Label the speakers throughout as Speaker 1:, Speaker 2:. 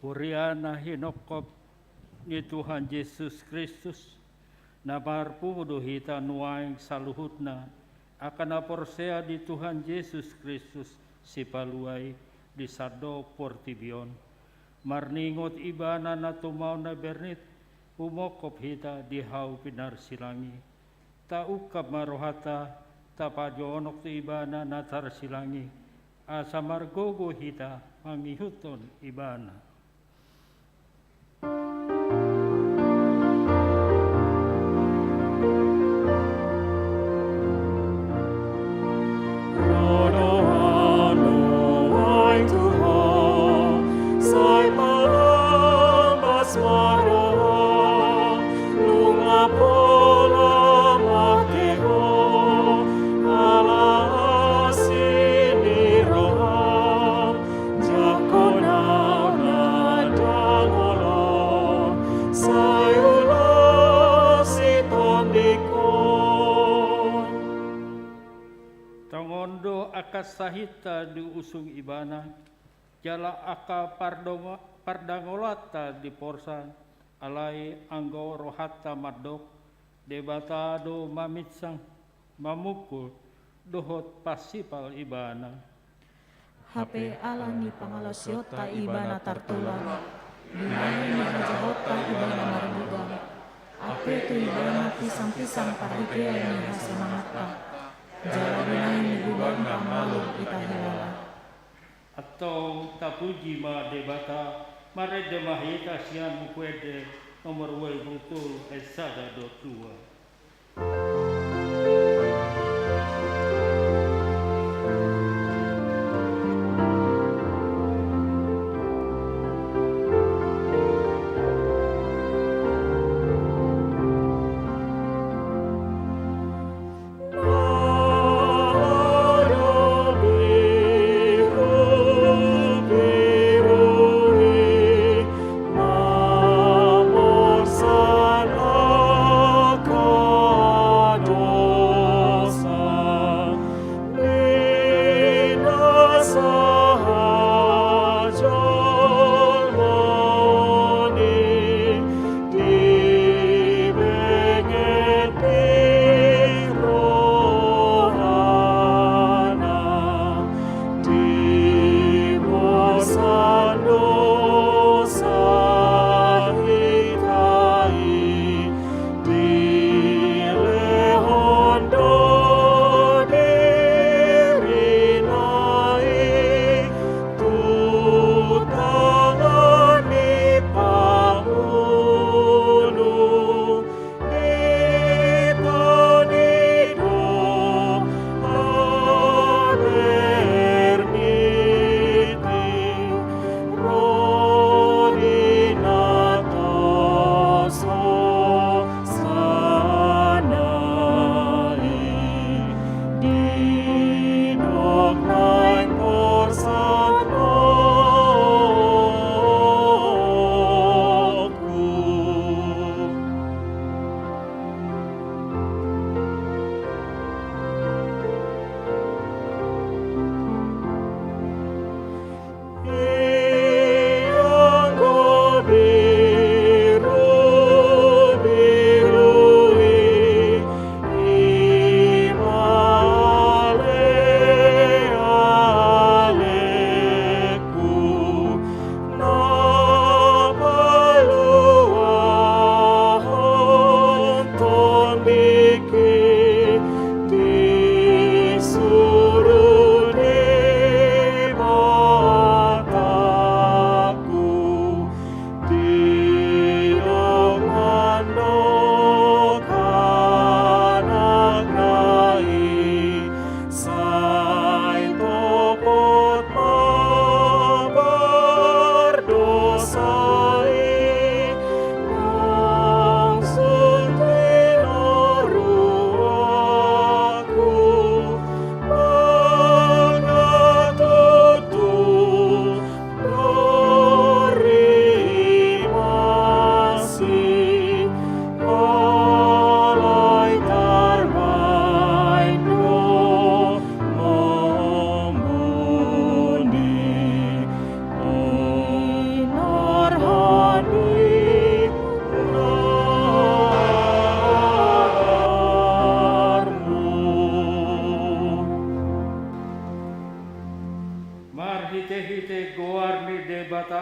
Speaker 1: Puriana hinokop ni Tuhan Yesus Kristus, na marpumudo hita nuaing saluhutna, akan aporsea di Tuhan Yesus Kristus si paluay di sado portibion. Marningot ibana na tumaw na bernit, umokop hita di hau pinar silangi. Taukap marohata, tapadyoonok ti ibana na tar silangi, asa margogo hita mangihuton ibana. Sahita di usung ibana, jala aka pardangolata di porsa, alai anggo rohata madok, debata do mamitsang, mamukul, dohot pasipal ibana.
Speaker 2: HP alangi pangalasyota ibana tartulang, binani mahajahota ibana marbugang, ape tu ibana pisang-pisang parhikea ni hasamangata. Jalannya hubungan kamalu kita hilala.
Speaker 1: Atau tapuji ma debata mare de mahita sian mukwede nomor wei butul esada do tua.
Speaker 3: Go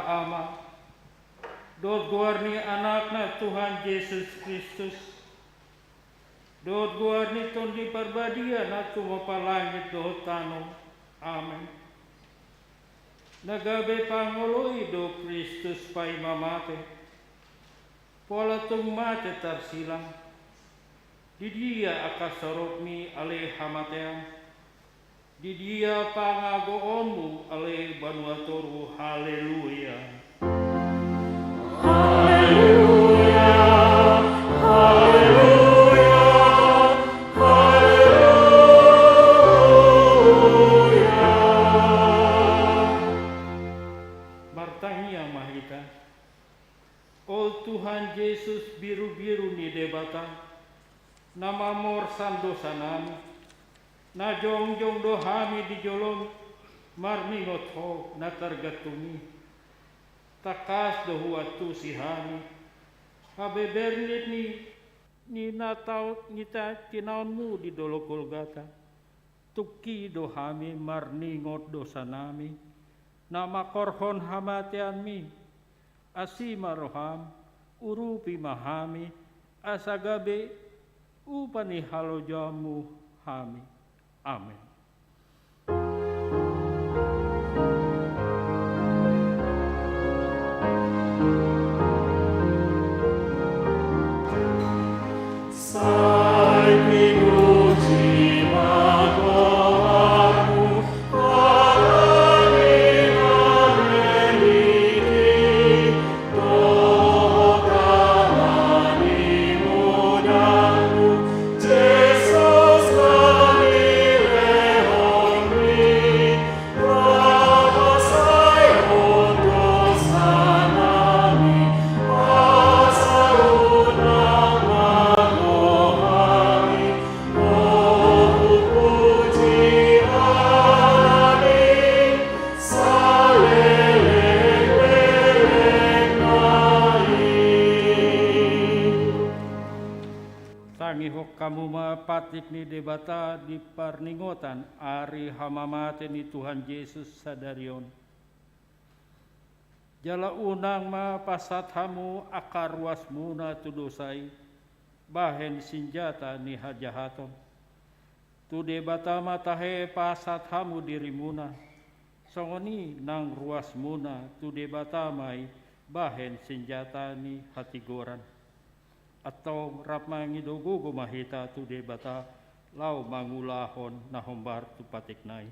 Speaker 1: Ama, dot guarni anakna Tuhan Yesus Kristus, dot guarni tondi parbadia na tumapalangit do tanong. Amen. Nagabe pangoloy do Kristus pay mamate, pola tung mate tarsilang, di dia akasarok mi ale hamatean, di dia pangagoonmu ale banuatoru. Haleluya.
Speaker 2: Haleluya, haleluya, haleluya.
Speaker 1: Martanya mahita, O Tuhan Yesus biru-biru ni debata, nama morsan dosa nami, na jongjong dohami di jolong, marningot ho na targatumi, takas dohuatu si hami, habebernit ni natau nita tinaunmu di dolo Golgata, tuki dohami marningot dosa nami, nama korhon hamatian mi, asima roham, urupi mahami, asagabe upani halojamu hami. Amin. Kamu mapatik ni debata di parningotan ari hamamate ni Tuhan Yesus sadarion. Jala unang mapasat hamu akar wasmuna tudosai, bahen sinjata ni hajahaton. Tu debata matahe pasat hamu dirimuna, songoni nang ruasmuna tu debata mai bahen sinjata ni hatigoran. Atau rap mangidogugo mahita tu debata lau mangulahon na hombar tu patiknai.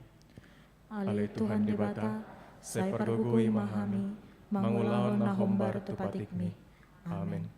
Speaker 2: Ale Tuhan debata, saya pergugui mahami, mangulahon na hombar tu patikmi. Amin.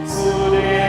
Speaker 3: Sudah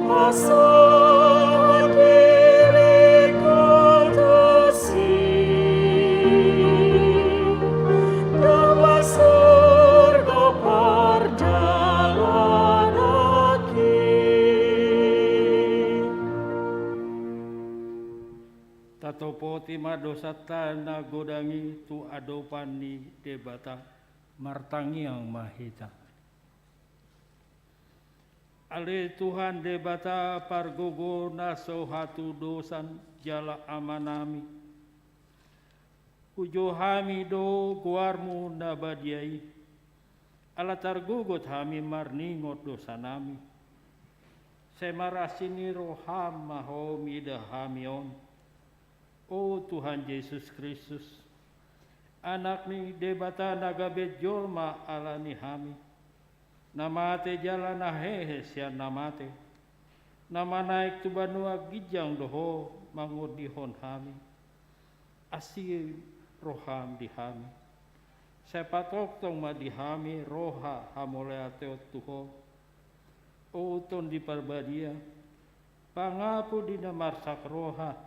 Speaker 2: Pasang diriku damai surga perjalanan
Speaker 1: Tatopo tima dosa tanah godangi tu adopani debata martangi yang mahita. Ale Tuhan debata pargogo naso hatu dosan jala amanami. Ujo hami do guarmu nabadiai. Ala targugot hami marningot dosanami. Semarasini roham mahomi dahamion. O Tuhan Yesus Kristus, anak ni debata nagabet jolma alani hami. Namate jalan hehe sian namate. Nama naik tu banua gijang doho mangudihon hami. Asih roham dihami. Sepatok tong madihami roha hamoleateo tuho. O ton di parbadia. Pangapu dina marsak roha.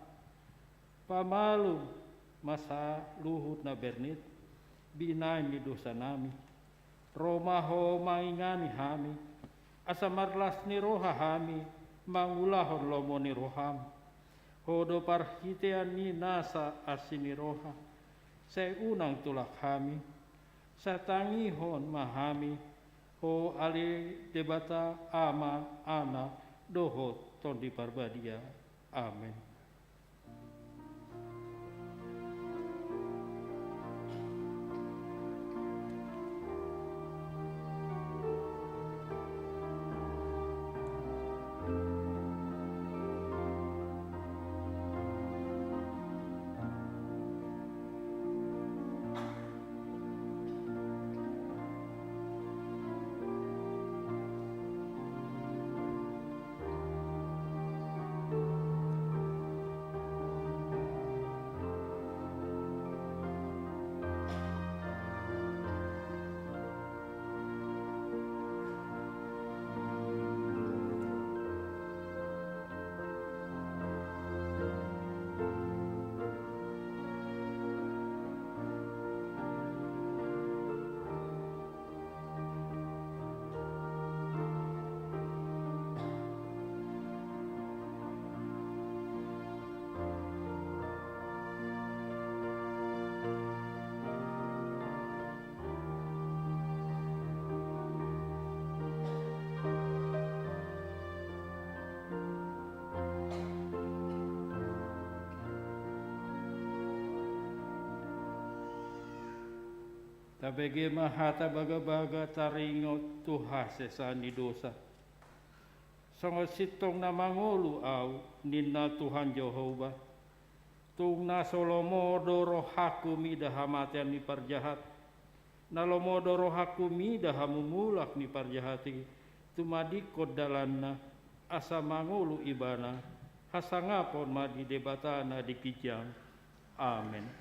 Speaker 1: Pamalu masa luhut na bernit binay ni dosa nami. Roma ho maingani hami. Asa marlas ni roha hami mangulahon lomo ni roham. Hodo parhitean ni nasa asini roha. Saya unang tulak hami. Sa tangihon mahami. Ho ali debata ama ana doho ton di parbadia. Amin. Tabege mahata baga-baga taringot tuha sesani dosa. Songo sitong na mangulu au ninna Tuhan Jehovah. Tung na solomodo rohaku mida hamatian ni parjahat. Nalomodo rohaku mida hamumulak ni parjahati. Tumadikot dalanna asa mangulu ibana. Hasangapon madi debatana dikijang. Amin.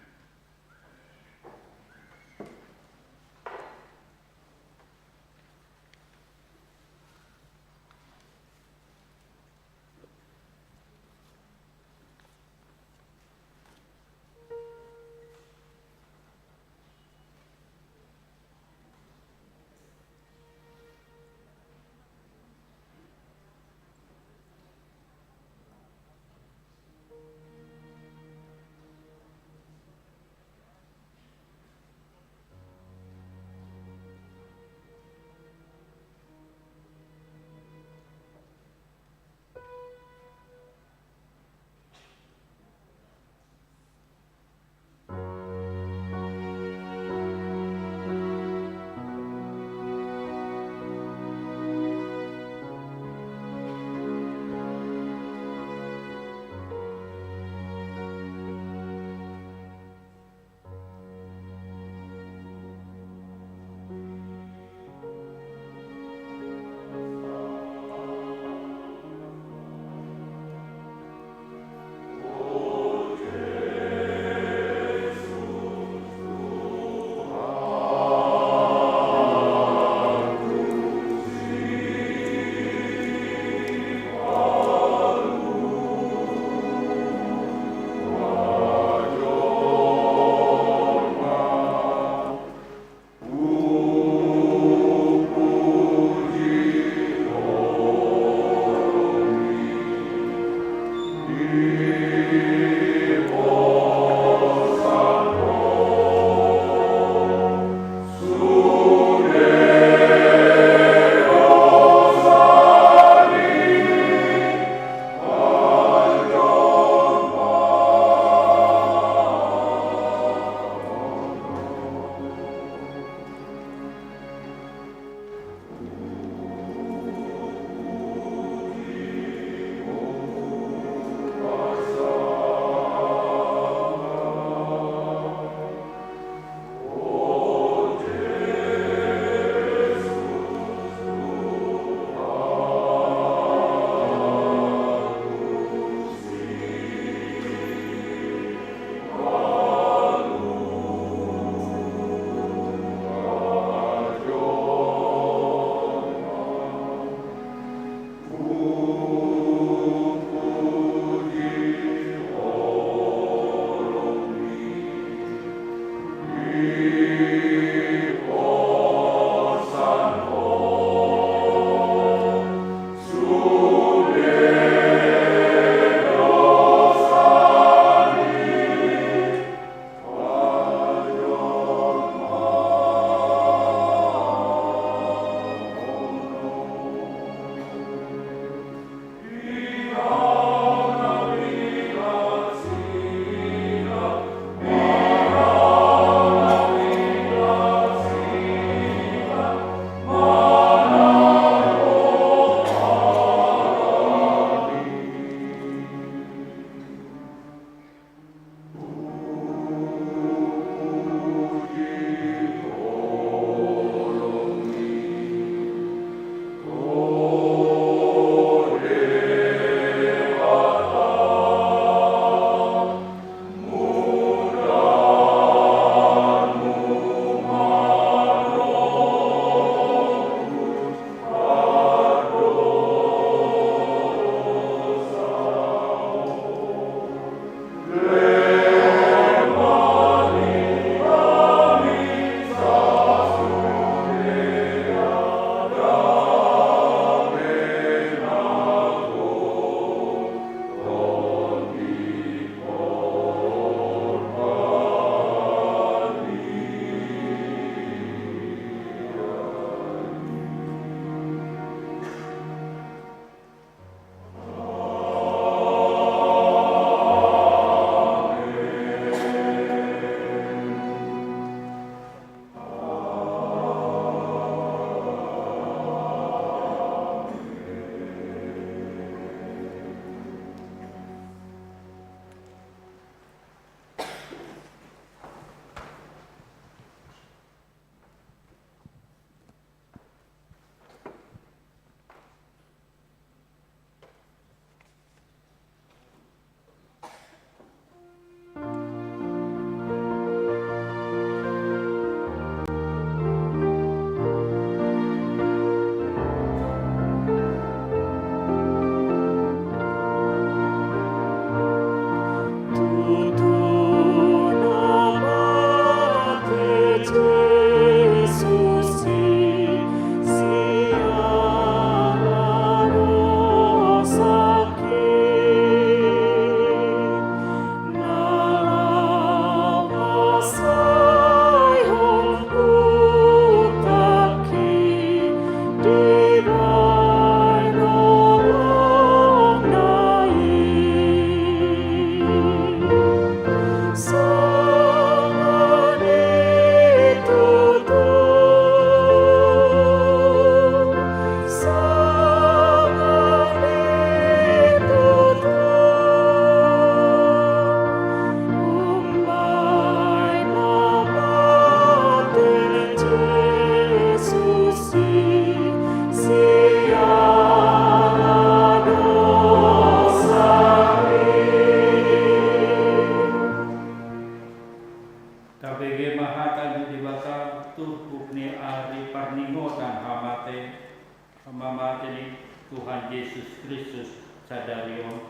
Speaker 1: Tuhan Yesus Kristus sadario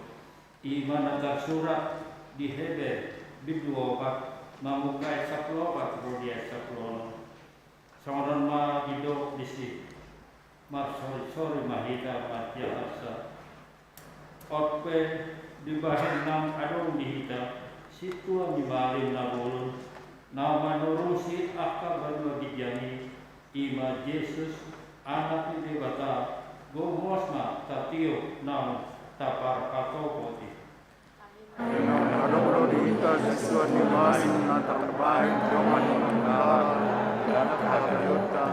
Speaker 1: iman agar surat di Heber biduopat mamukai saplopat rodia saplono songoran ma didok disi mar sori mahita matia asa Otpe dibahin nang adong dihita, situa dibalin na bulun, na manurusit aka banwa dijani, ima Yesus anak ni bata, gomosma tatio nang tapar katopoti.
Speaker 3: Adong dihita siswa dibalin na terbaik joman mengalar dan kata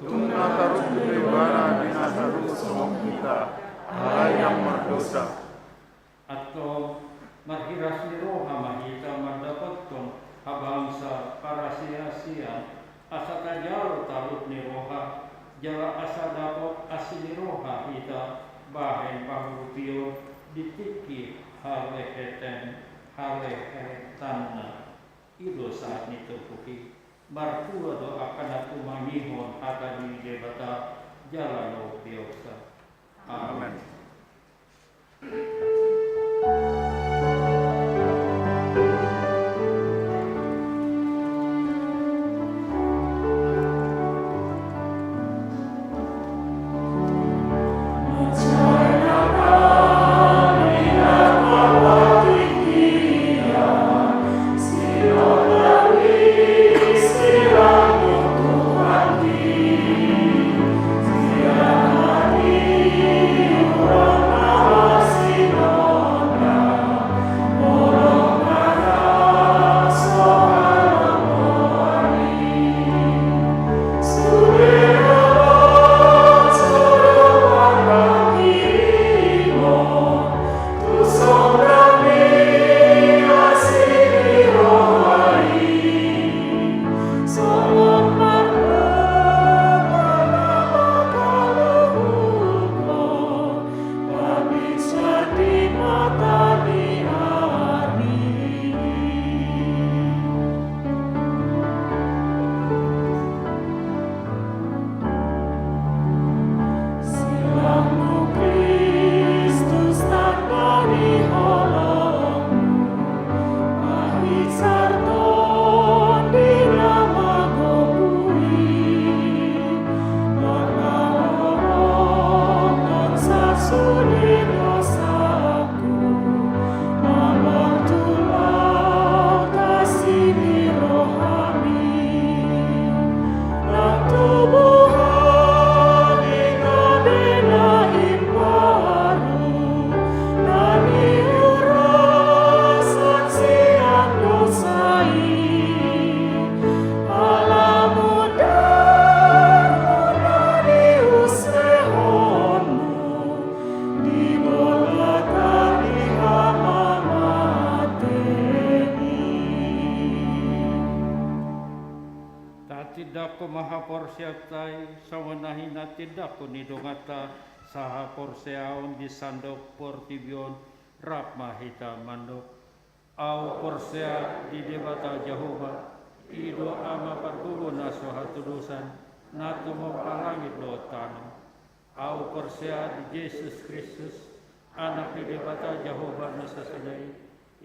Speaker 3: tuna tarut dibara dinasaru somong kita hal yang berdosa
Speaker 1: Atau marhiras ni roha mahita mardapatton habangsa para sia-sia asa tajalo talut ni roha jala asa dapat asini roha hita bahen pangrupiyo ditiki hale tanna ilo saat nitupuki martua do akan aku mangihon hata di debata jalan lo biasa. Amen. Tidakku maha porsiatai sawanahi na tidakku nidongata saha porseaon di sandok portibion rap mahita mandok au porsea di debata Jehova ido ama pargulo na sohatudusan na tumopalangit do tanah au porsea di Yesus Kristus anak di debata Jehova na sasadai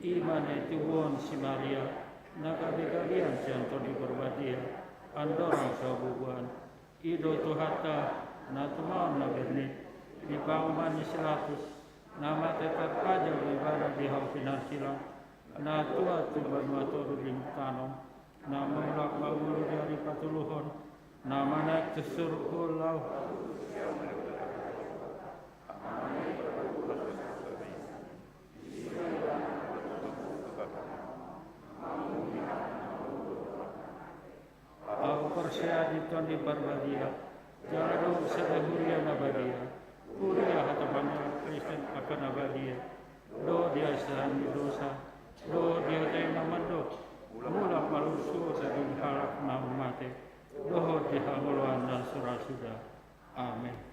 Speaker 1: imane tiwon si Maria nakabigalian si Antoni Berbadia andorang sabubuan ido tuhata na tumaon na bernit di pauman 100 nama tetap aja ibadah di hal finansila na tua tuban matoru ling tanong na mulak mawulu dari patuluhon na manak kesurku lau Porsea di Tony Barbadia, Jalado Sedahuria Nabadia, Kuria Hatabanga Kristen akan Nabadia, Do dia sahan dosa, Do dia tema mando, Mula malusu sedang halak namu mate, Doho dihamuluan dan surah sudah. Amin.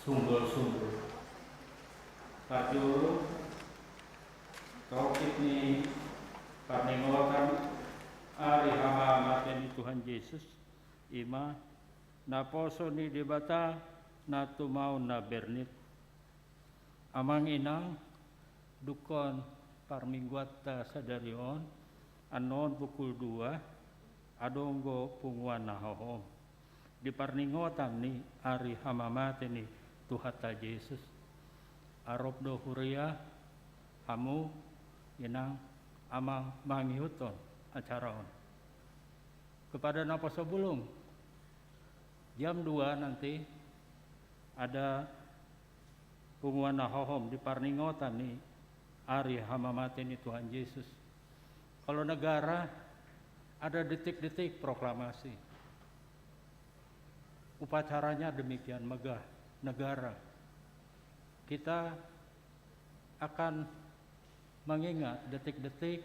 Speaker 1: sungguh-sungguh. Kajul topik ni paningotan ari hama maten Tuhan Yesus ima na poso ni debata na tumau na bernit amang inang dukon parmingguata sadarion anon pukul 2 adonggo punguan na hohom di parningotan ni ari hama maten ni Tuhan Yesus arop do huria hamu inang amang mangihuton acaraon kepada napa sebelum jam 2 nanti ada punguan nahohom di parningotan nih ari hama mati nih Tuhan Yesus. Kalau negara ada detik-detik proklamasi, upacaranya demikian megah negara. Kita akan mengingat detik-detik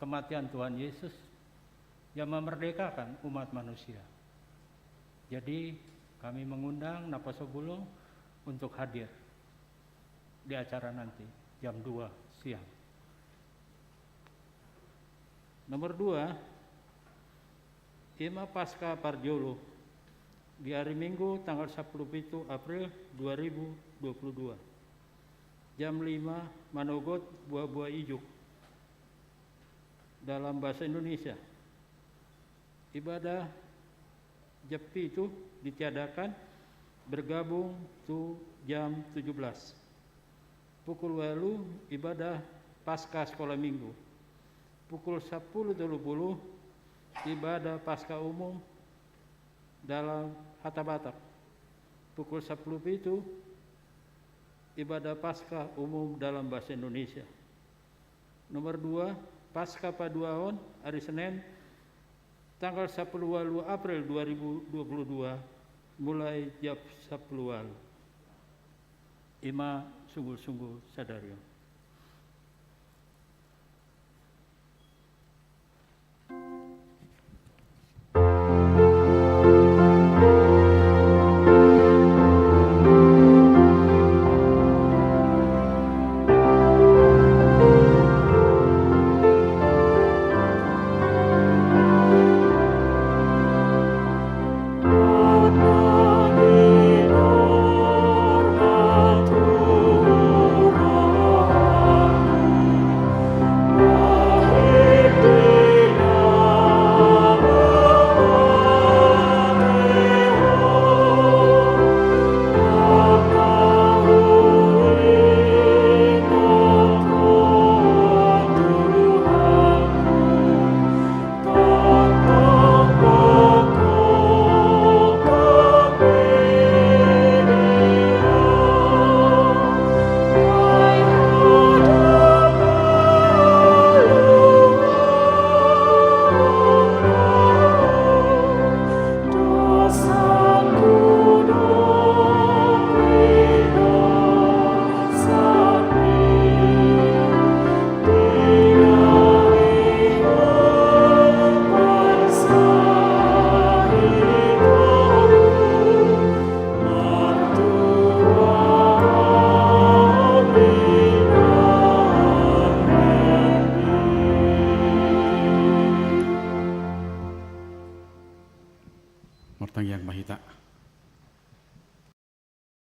Speaker 1: kematian Tuhan Yesus yang memerdekakan umat manusia. Jadi kami mengundang Napa Sobulung untuk hadir di acara nanti jam 2 siang. Nomor 2, Ima Pasca Parjolo di hari Minggu tanggal 17 April 2022. Jam 5 Manogot buah-buah ijuk dalam bahasa Indonesia. Ibadah Jepi itu ditiadakan bergabung tu jam 17. Pukul 8 ibadah Pasca Sekolah Minggu. Pukul 10.30 ibadah Pasca Umum dalam Hatta Batak. Pukul 10 itu ibadah Pasca Umum dalam bahasa Indonesia. Nomor 2, Pasca Paduaon hari Senin tanggal 10 April 2022 mulai jam 10. Ima sungguh-sungguh sadarion.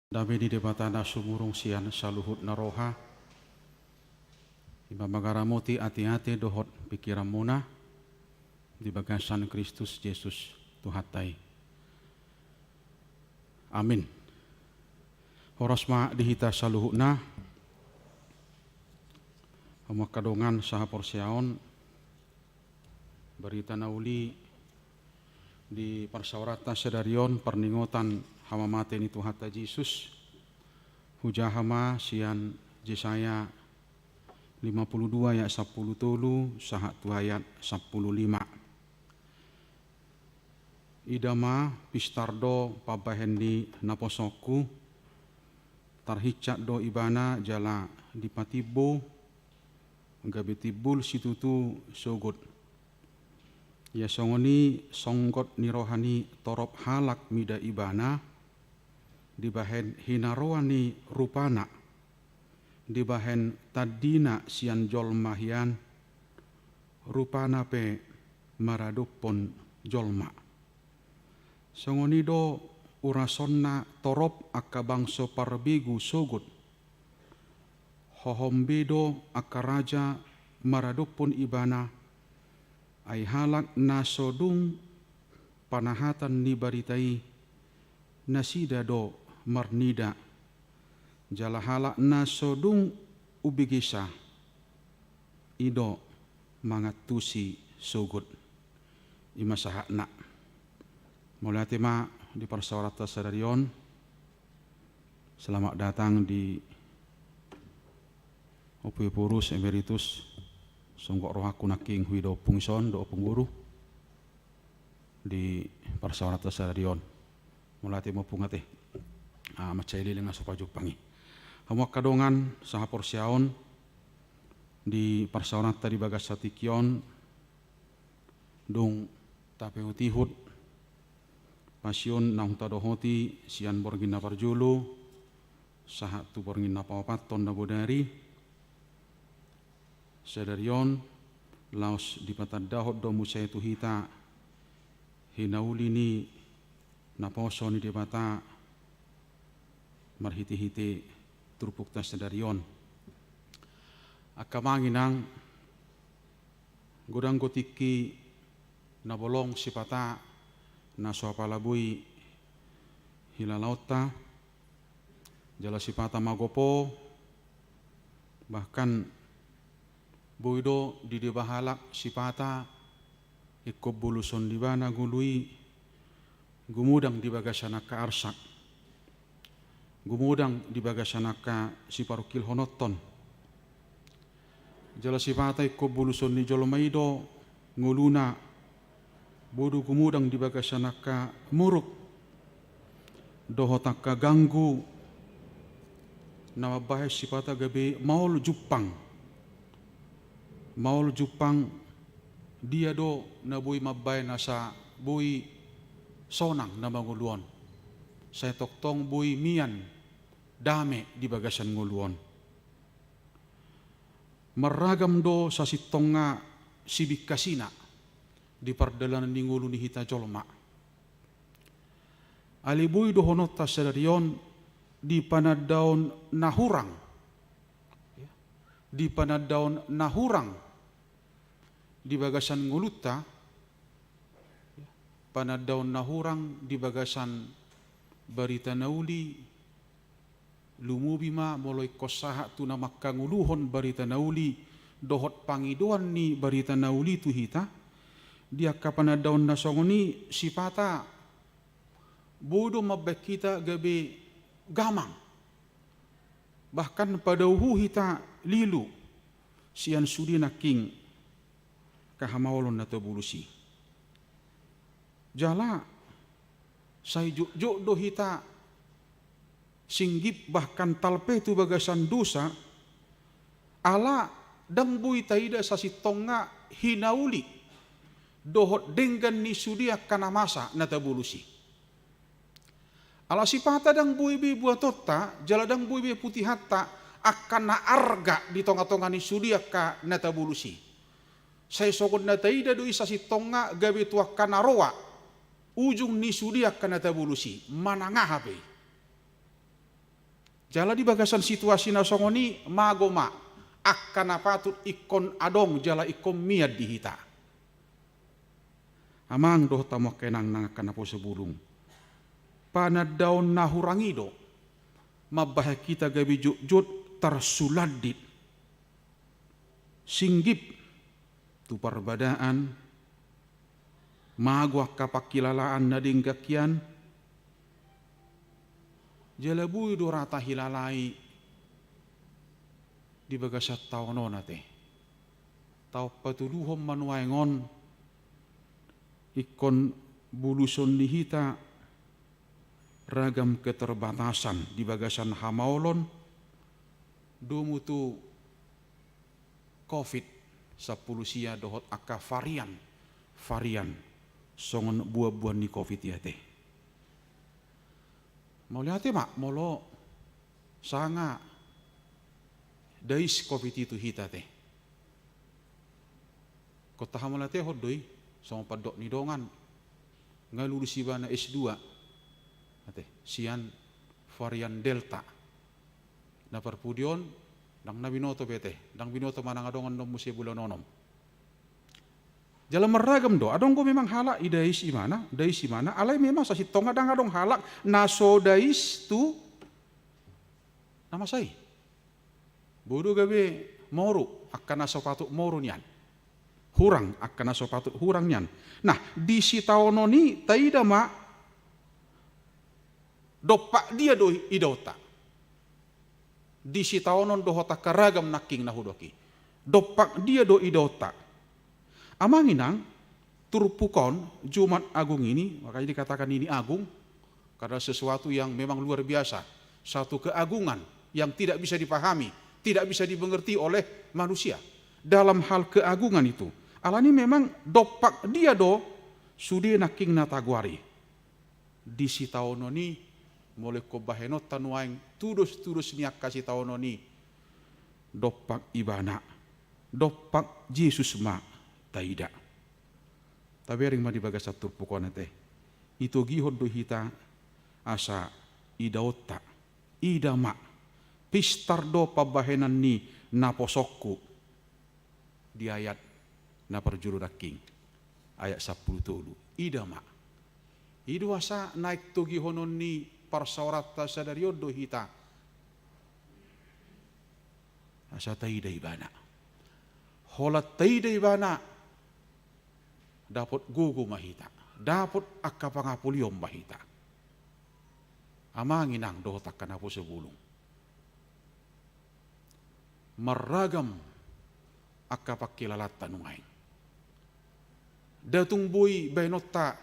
Speaker 4: Dabe di debatana sumurung sian saluhut naroha iba magaramoti ati-ati dohot pikiran muna di bagasan Kristus Yesus Tuhatai. Amin. Horosma dihita saluhutna hamakadongan saha porsiaon berita nauli di parsawarata sedarion perningotan hama mate ni Tuhata Yesus hujahama sian Yesaya 52 ayat 10 tolu sahat tu ayat 15. Idama pistardo pabahendi naposoku tarhicat do ibana jala dipatibo gabetibul situtu sogot ya songoni songgot nirohani torop halak mida ibana dibahen hinaroani rupana, dibahen tadina sian jolma hian, rupana pe maradupon jolma. Songonido urasonna torop akka bangso parbigu sogut, hohombedo akka raja maradupon ibana, ay halak nasodung panahatan ni baritai, nasida do marnida, jalahala nasodung ubigisa, ido mangatusi sugut imasahakna. Mulai tema di Parsawarata Sadarion, selamat datang di Opipurus Emeritus Songgok Rohaku Naking Huido Pungson do Pengguru di Parsawarata Sadarion. Mulai tema pungate macaili dengan supaya jupangi. Hamuak kadongan saha porsiaon di Parsawarata di Bagasatikion dong tapeu tihut pasion nang tadohoti sian borgina parjulu saha tu borgina pawapaton na bodari sadarion laos di patadahot do musai tuhita hinauli ni naposo ni debata marhiti-hiti turpukta sadarion akamanginang godang gotiki nabolong sipata na soapalabui hilalauta jala sipata magopo bahkan buido di debahalak sipata ikut buluson di bana gului gumudang di bagasanaka arsak gumudang di bagasanaka siparukil honoton jala sipata ikut buluson di jolomaido nguluna bodu gumudang di bagasanaka muruk dohotaka ganggu nama bahas sipata gabe maul Jupang dia do na bui mabay nasa bui sonang na manguluon saya toktong bui mian dame di bagasan nguluon maragam do sa sitonga sibik kasina di pardalanan ni ngulu ni hita jolma alibui do honota sadarion di panadaon nahurang di bagasan nguluta panadaon nahurang di bagasan barita nauli lumubima moloi kosaha tu namakka nguluhon barita nauli dohot pangidoan ni barita nauli tu hita dia kapanadaon nasongoni sipata bodo mabek kita gabe gamang bahkan pada uhu hita lilu sian sudi naking kahamawalon na tabulusi jala say juk do hita singgip bahkan talpe tu bagasan dosa ala dang bui taida sa sitonga hinauli dohot denggan ni sudia kana masa na tabulusi ala sipata dang bui bi buatotta jala dang bui bi putih hatta akan na arga di tonga-tonga ni sudia ka na tabulusi saya sokon na taida do isa sitonga gabe tuak kana roa ujung ni sudia ka na tabulusi manangah hape jala di bagasan situasi na songoni magoma akan patut ikon adong jala ikon miad di hita amang doh tamo kenang nang kanapo sebulung panadaon nahurangido mabah kita gabi jut tersuladit singgip tu perbadaan magwa kapakilalaan na dinggakian jalabui do rata hilalai di bagasat taono nate tau patuluhom manuaingon ikon buluson nihita ragam keterbatasan di bagasan hamaolon dumutu COVID 10 sia dohot akka varian songon buah-buah ni COVID ya teh Mau lihat mak, molo sanga dais covid itu hita teh. Kota hamala teh hodoi sama padok nidongan ngalulus ibana S2 ate sian varian delta na perpudion dang nabinoto bete dang binoto manang adongan nom musia bulan nonom jalan meragam do adong ko memang halak idais imana alai memang sasi tonga dang adong halak naso dais tu nama sai bodo gabe moru akan naso patuk moru nian hurang akan naso patut hurang nian. Nah di si taono ni taida ma dopak dia do idota. Di si taono dohota karagam naking nahudoki. Dopak dia do idota. Amanginang turpukon Jumat Agung ini, makanya dikatakan ini agung karena sesuatu yang memang luar biasa, satu keagungan yang tidak bisa dipahami, tidak bisa dimengerti oleh manusia. Dalam hal keagungan itu alani memang dopak dia do sude naking natagwari di si taono ni mulai ko bahenot tanuaing tudus niak kasih taono ni dopak ibana dopak Yesus ma taida tapi ring ma dibagas satur pukona teh itu gihod do hita asa idaota idama pistar do pabahenan ni naposokku di ayat na perjuru raking ayat 10 tulu idama idu asa naik tugi honon ni parsaurata sadariodo hita asa taida ibana holat taida ibana dapat gugu mahita dapat akka pangapuliom mahita amanginang doh takkan apo sebulung meragam akka pakilalat tanungain datung bui bainota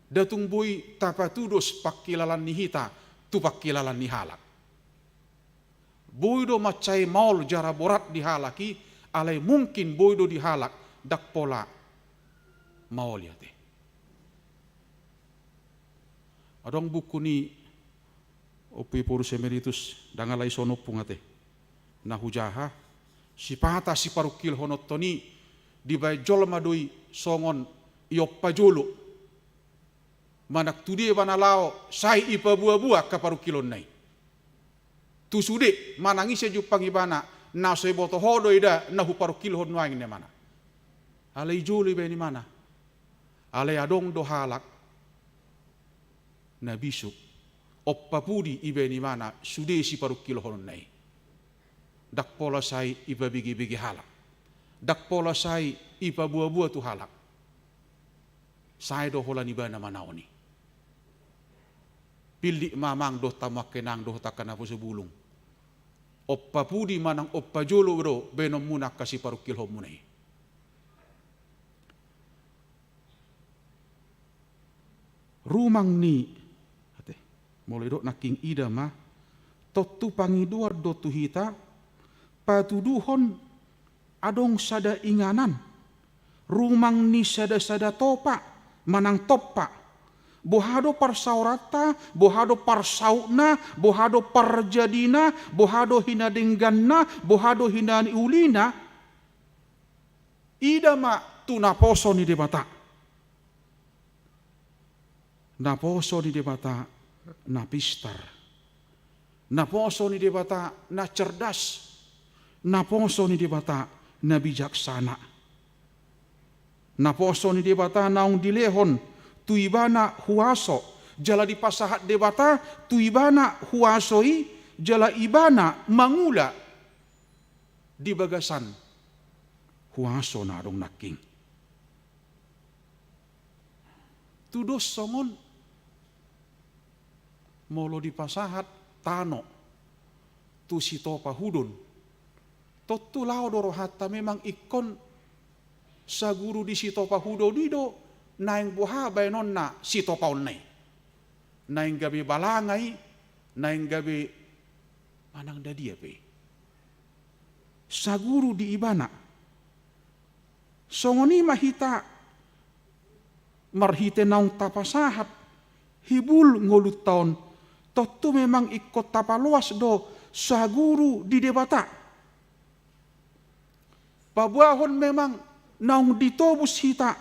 Speaker 4: datung bui tapatudos pakilalan nihita tu pakilalan nihalak bui do macai maul jara borat dihalaki alai mungkin bui do dihalak dak pola maul ya teh adong buku ni opi porus emeritus dangalai sono pungate nahujaha sipata si parukil honotoni di bay jolma doi songon ioppa jolo manak tudie banalao sai ipa bua-bua ka parukilon nai tu sude manangi se jupang ibana na se boto hodo ida na hu parukil hon waing ne mana alai jolo be ni mana alai adong do halak na bisuk oppa pudi ibe ni mana sude si parukil hon nai dak pola sai ipa bigi-bigi halak dak pola sai ipa buah-buah tu halak sai do hola ni bana manaoni pildi mamang do tamak kenang do takkan apa sebulung oppa pudi manang oppa jolo bro benom munak kasih parukil homunai rumang ni ate mulai do naking ida mah totu pangiduar do tu hita patuduhon adong sada inganan rumang ni sada topa manang topa bohado parsaurata bohado parsauna bohado parjadina bohado hina dengganna bohado hina ulina idama tu naposo ni debata naposo ni debata napistar naposo ni debata na cerdas naposo ni debata na bijaksana naposo ni debata naung dilehon tuibana huaso jala di pasahat debata tuibana huasoi jala ibana mangula di bagasan huaso na dong naking tudos songon molo di pasahat tano tu sitopa hudon totu lao doro hatta memang ikon sa guru di sitopa hudo dido naing buha bainon na sitopa onnai naing gabi balangai naing gabi manang dadia pe sa guru di ibana songoni mahita marhite naung tapasahat hibul ngolut taon Totu memang ikut tapaluas do saguru di debata. Pabuahon memang naung ditobus hita.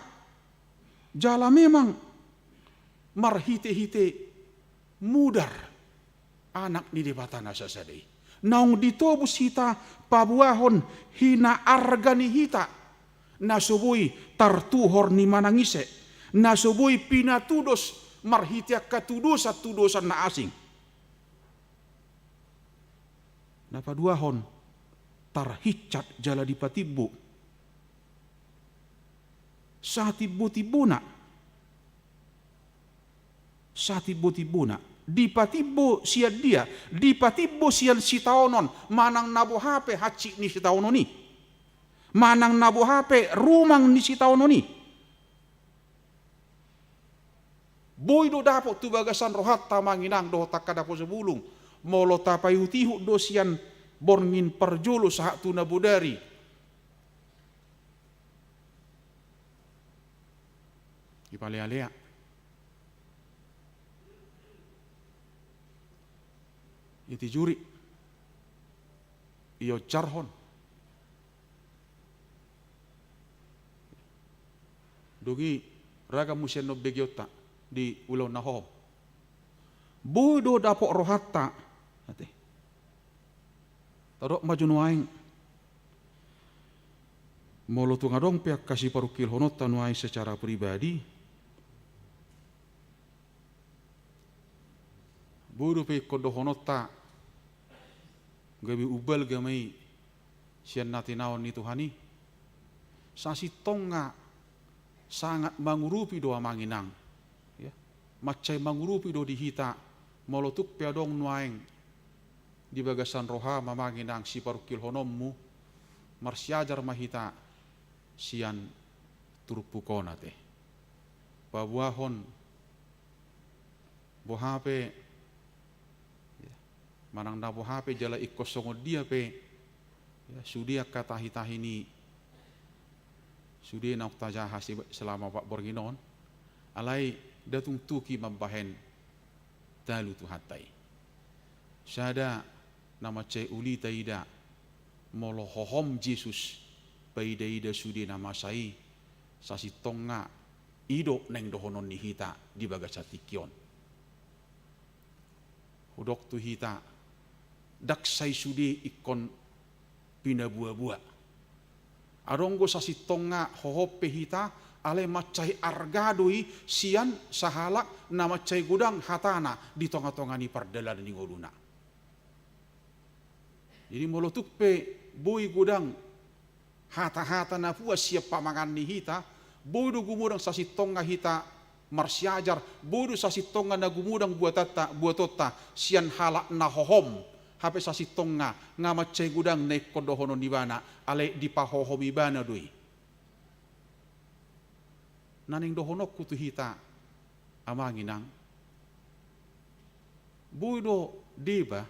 Speaker 4: Jala memang marhite-hite mudar anak di debata nasa sadai. Naung ditobus hita pabuahon hina argani hita. Nasubui tartuhor ni manangise. Nasubui pinatudos marhitiak katudosan na asing. Napaduahon tarhicat jala di patibbu. Sa tibbu-tibbuna. Di patibbo siya dia, di patibbo siya si taonon, manang nabuhape haci ni si taononi. Manang nabuhape rumang ni si taononi. Boy do dapo tu bagasan rohat tamanginang do takadapo sebulung. Molo tapayutihu do siyan borngin perjulu sahat tu nabudari. Ipalea-lea. Iti juri. Iyo jarhon. Dugi raga musyen no begiota di ulo naho. Bodo dapok rohatta. Ate. Tarok majunuaing. Molo tu ngadong pihak kasih parukil honot tanuai secara pribadi. Bodo pe kodo honota. Gabi ubal gamai sian natinaon ni Tuhani. Sasi tonga sangat mangurupi doa manginang. Ya. Macai mangurupi do dihita. Molotuk piadong nuaing di bagasan roha mamanginang si parukil honommu marsiajar mahita sian turupukona teh. Pabuahon bohape manang na bohape jala ikosongo dia pe ya, sudia kata hitahini sudia nak tajah selama pak borginon alai datung tuki mambahen talu tu hatai. Sada nama cai uli taida molo hohom Jesus paida sudi nama sai sasi tonga ido neng dohonon ni hita di bagasati kion. Hudok tu hita dak sai sudi ikon pina buah-buah. Aronggo sasi tonga hohope hita ale macai argadoi sian sahalak na macai gudang hatana di tonga-tonga ni pardalan ni ngoluna. Jadi molotuk pe boy gudang hata-hata na puas siap pamangan ni hita, boy do gumudang sasi tonga hita marsiajar, boy do sasi tonga na gumudang buatotta sian halak na hohom, hape sasi tonga nga macai gudang na kodohono ni bana ale di pahohom ibana doi. Naning dohonok kutu hita amanginang buido deba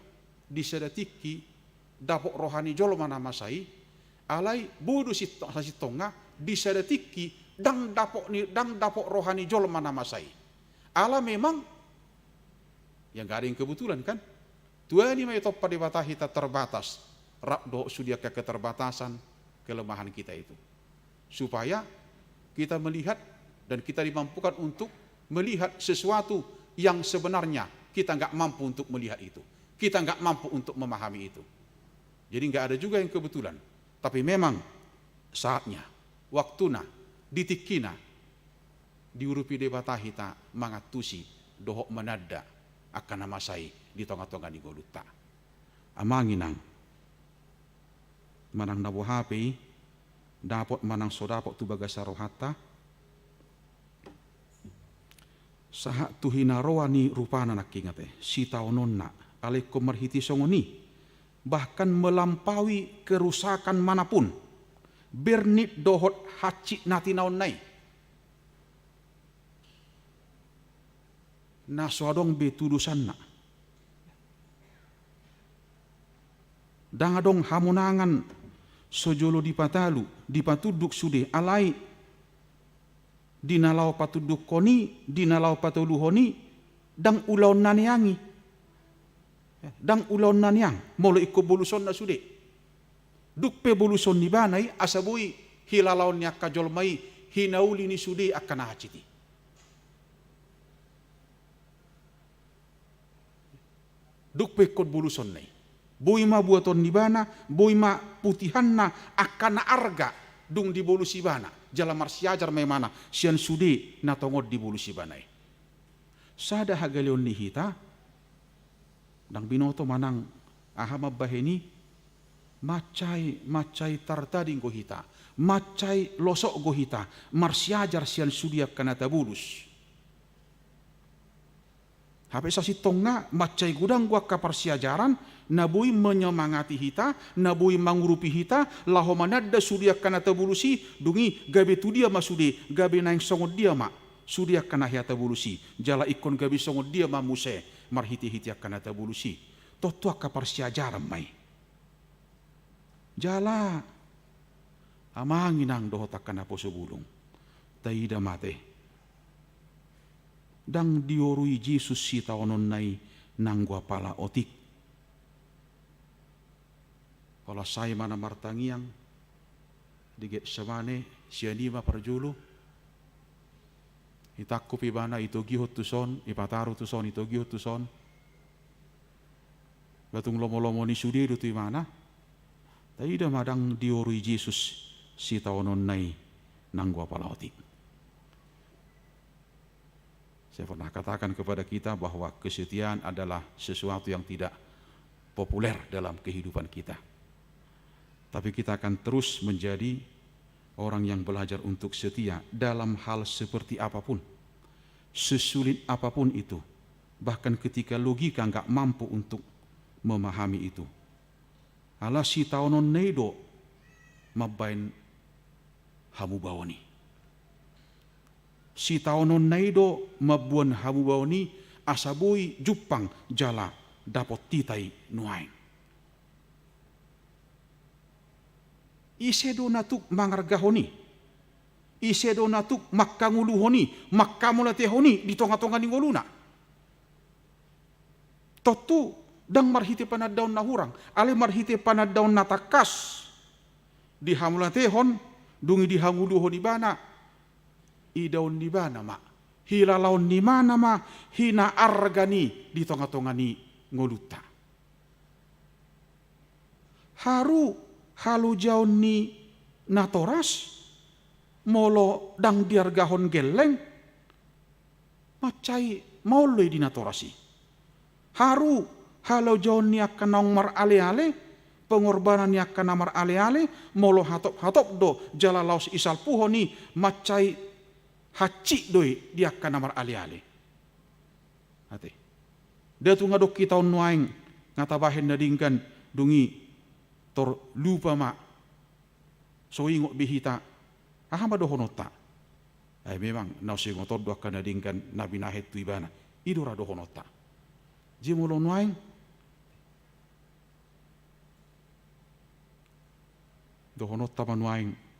Speaker 4: disedatiki dapok rohani jolo mana masai alai buido sasitonga disedatiki dang dapok rohani jolo mana masai ala memang yang gak ada yang kebetulan kan tuani mai toppa debata hita terbatas rakdo sudia ke keterbatasan kelemahan kita itu supaya kita melihat dan kita dimampukan untuk melihat sesuatu yang sebenarnya kita nggak mampu untuk melihat itu. Kita nggak mampu untuk memahami itu. Jadi nggak ada juga yang kebetulan. Tapi memang saatnya, waktuna, ditikina, diurupi debata hita mangatusi dohok menada akan namasai di tonga-tonga di goluta. Amanginang manang nabu hapi dapat manang sodapok tu bagasa rohata saha tuhina roani rupana nak ingate si taononna ale komerhiti songoni bahkan melampaui kerusakan manapun bernit dohot haci nati naon nai naswadong betudusanna dangadong hamunangan sojolo dipatalu dipatuduk sude alai dinalau patuduk koni, dinalau patuluhoni, dang ulaw naniangi. Dang ulaw na niyang, molo iko buluson na sude. Dukpe buluson ni banay, asabui hilalaw niya kajolmay, hinauli ni sude akan nahaciti. Dukpe kod buluson na boy ma buaton ni bana, boy ma putihan na akan na arga dung di bulusi bana. Jala marsiajar may mana, siyan sude na tongod di bulusi banay. Sada hagalion ni hita, dang binoto manang ahama baheni, macay tartading go hita, macay losok go hita, marsiajar siyan sudiak kanata bulus. Hape sa sitong nga, macay gudang gua kaparsiajaran, nabuy menyemangati hita, nabuy mangurupi hita, laho manada sudiak kanata bulusi, dungi gabe tu dia masude, gabe naing songod dia ma, sudiak kanahiyata bulusi, jala ikon gabe songod dia ma muse, marhiti-hitiak kanata bulusi. Totuak kaparsiajaran may. Jala, amanginang dohotak kanapo subulong, taida mate. Dang diorui Jesus si taonon nai nanggwa pala otik. Kalau saya mana martangiang diget samane sianima parjulu itakku pibana itu gihot tuson ipataru tuson itu gihot tuson batung lomo-lomo ni sudiru tu mana taida madang diorui Jesus si taonon nai nanggwa pala otik. Saya pernah katakan kepada kita bahwa kesetiaan adalah sesuatu yang tidak populer dalam kehidupan kita. Tapi kita akan terus menjadi orang yang belajar untuk setia dalam hal seperti apapun. Sesulit apapun itu. Bahkan ketika logika nggak mampu untuk memahami itu. Ala si taonon neido mabain hamu bawani. Si taonon naido mabuan hamu bawani asabui jupang jala dapot titai nuain. Isedo natuk mangargahoni. Isedo natuk makkanguluhoni, makkamulatehoni di tonga-tonga ni ngoluna. Totu dang marhite panadaon na hurang, ale marhite panadaon na takas. Di hamulatehon, dungi di hanguluhoni bana. Idaon di bana ma, hilalaon di mana ma, hina argani di tonga-tonga ni ngoluta. Haru halu jaon ni natoras, molo dang diargahon geleng, macai mauloi di natorasi. Haru halu jaon ni akan naung mar ale-ale, pengorbanan ni akan namar ale-ale, molo hatop-hatop do jalalaus isal puhoni, macai haci doi dia akan namar ali-ali. Hati. Dia tu ngadok kita nuaing ngatabahin nadingkan dungi tor lupa ma. So ingok bihita. Ahama dohonota. Memang nasi ngotor do akan nadingkan nabi nahet tu ibana. Idora dohonota. Jimulo nuaing dohonota manuaing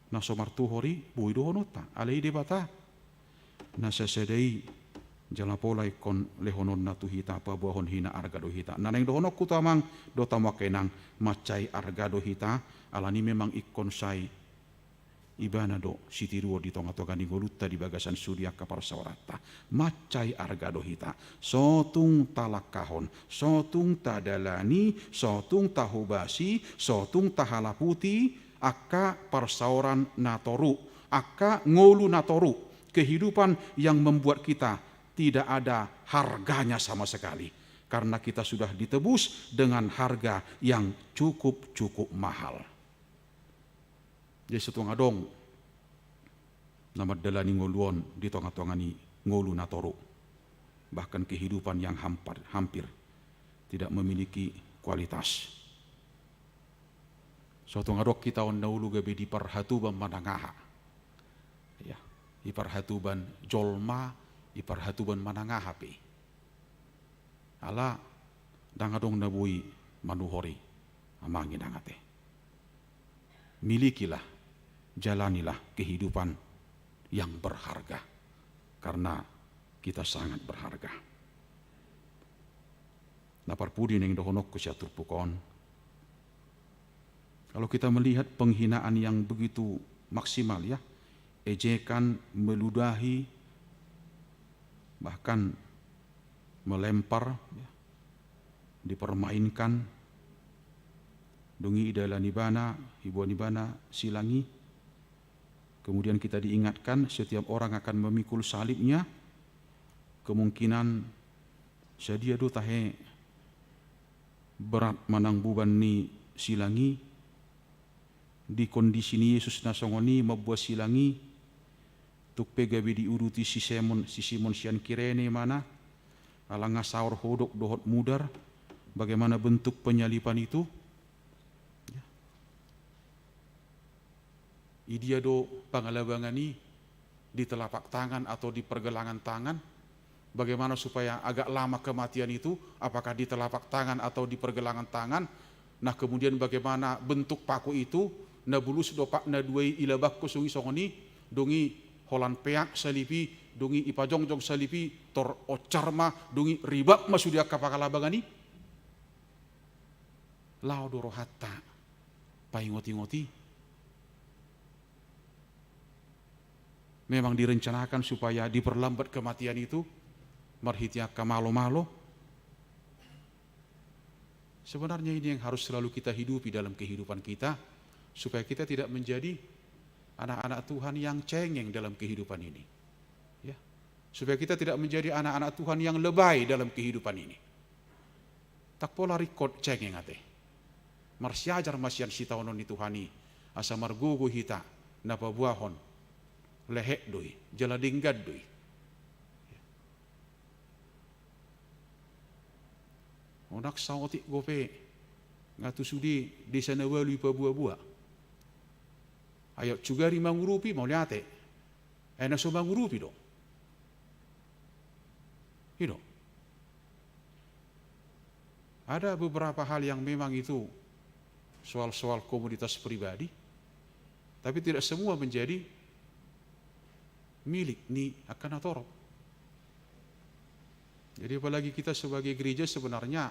Speaker 4: naso martuhori bui dohonota alei debata nasa sedei jala pola ikon lehonon na tuhita pa buahon hina arga dohita naneng dohonok kutamang dotama kenang macai arga dohita alani memang ikon sai ibana do sitiruo di tonga-tonga ni golutta di bagasan sudia kaparsawarata macai arga dohita sotung talakahon sotung tadalani sotung tahubasi sotung tahalaputi aka persauran natoru, aka ngolu natoru, kehidupan yang membuat kita tidak ada harganya sama sekali. Karena kita sudah ditebus dengan harga yang cukup mahal. Jadi setuang adong, nama dalani ngoluon di tonga-tonga ni ngolu natoru. Bahkan kehidupan yang hampir tidak memiliki kualitas. Suatu ngadok kita on naulu gabe di parhatuban manangaha. Ya, di parhatuban jolma, di parhatuban manangaha pe. Ala dangadong nabui manuhori amangin angate. Milikilah, jalanilah kehidupan yang berharga karena kita sangat berharga. Napar pudi neng dohonok ke siatur pukon. Kalau kita melihat penghinaan yang begitu maksimal ya, ejekan, meludahi, bahkan melempar, ya, dipermainkan, dungi idala nibana, hibuan nibana, silangi. Kemudian kita diingatkan setiap orang akan memikul salibnya, kemungkinan sedia do tahe berat manang buban ni silangi, di kondisi ni Yesus nasongoni membuat silangi, tuk pegabi diuruti si Simon sian kirene mana, alanga saur hodok dohot mudar, bagaimana bentuk penyalipan itu. Idia do pangalabangani di telapak tangan atau di pergelangan tangan, bagaimana supaya agak lama kematian itu, apakah di telapak tangan atau di pergelangan tangan. Nah kemudian bagaimana bentuk paku itu, na bulus dopak na duai ilabak ko sungi songoni, dungi holan peak salipi, dungi ipajongjong salipi, tor ocarma, dungi ribak masudia kapakalabangani. Lao doro hatta, paingoti-ngoti. Memang direncanakan supaya diperlambat kematian itu, marhitia kamalo-malo. Sebenarnya ini yang harus selalu kita hidupi dalam kehidupan kita, supaya kita tidak menjadi anak-anak Tuhan yang cengeng dalam kehidupan ini. Ya. Supaya kita tidak menjadi anak-anak Tuhan yang lebay dalam kehidupan ini. Tak pola rikot cengeng ate. Marsiajar masyan sitaonon ni Tuhani, asa margugu hita, napabuahon, lehek doi, jaladinggad doi. Onak saotik gope ngatu sudi desa nawalu pa buah-buah. Ayo cugari mangurupi mau liate. Ena so mangurupi dong. Hido. Ada beberapa hal yang memang itu soal-soal komoditas pribadi, tapi tidak semua menjadi milik ni akan atorop. Jadi apalagi kita sebagai gereja sebenarnya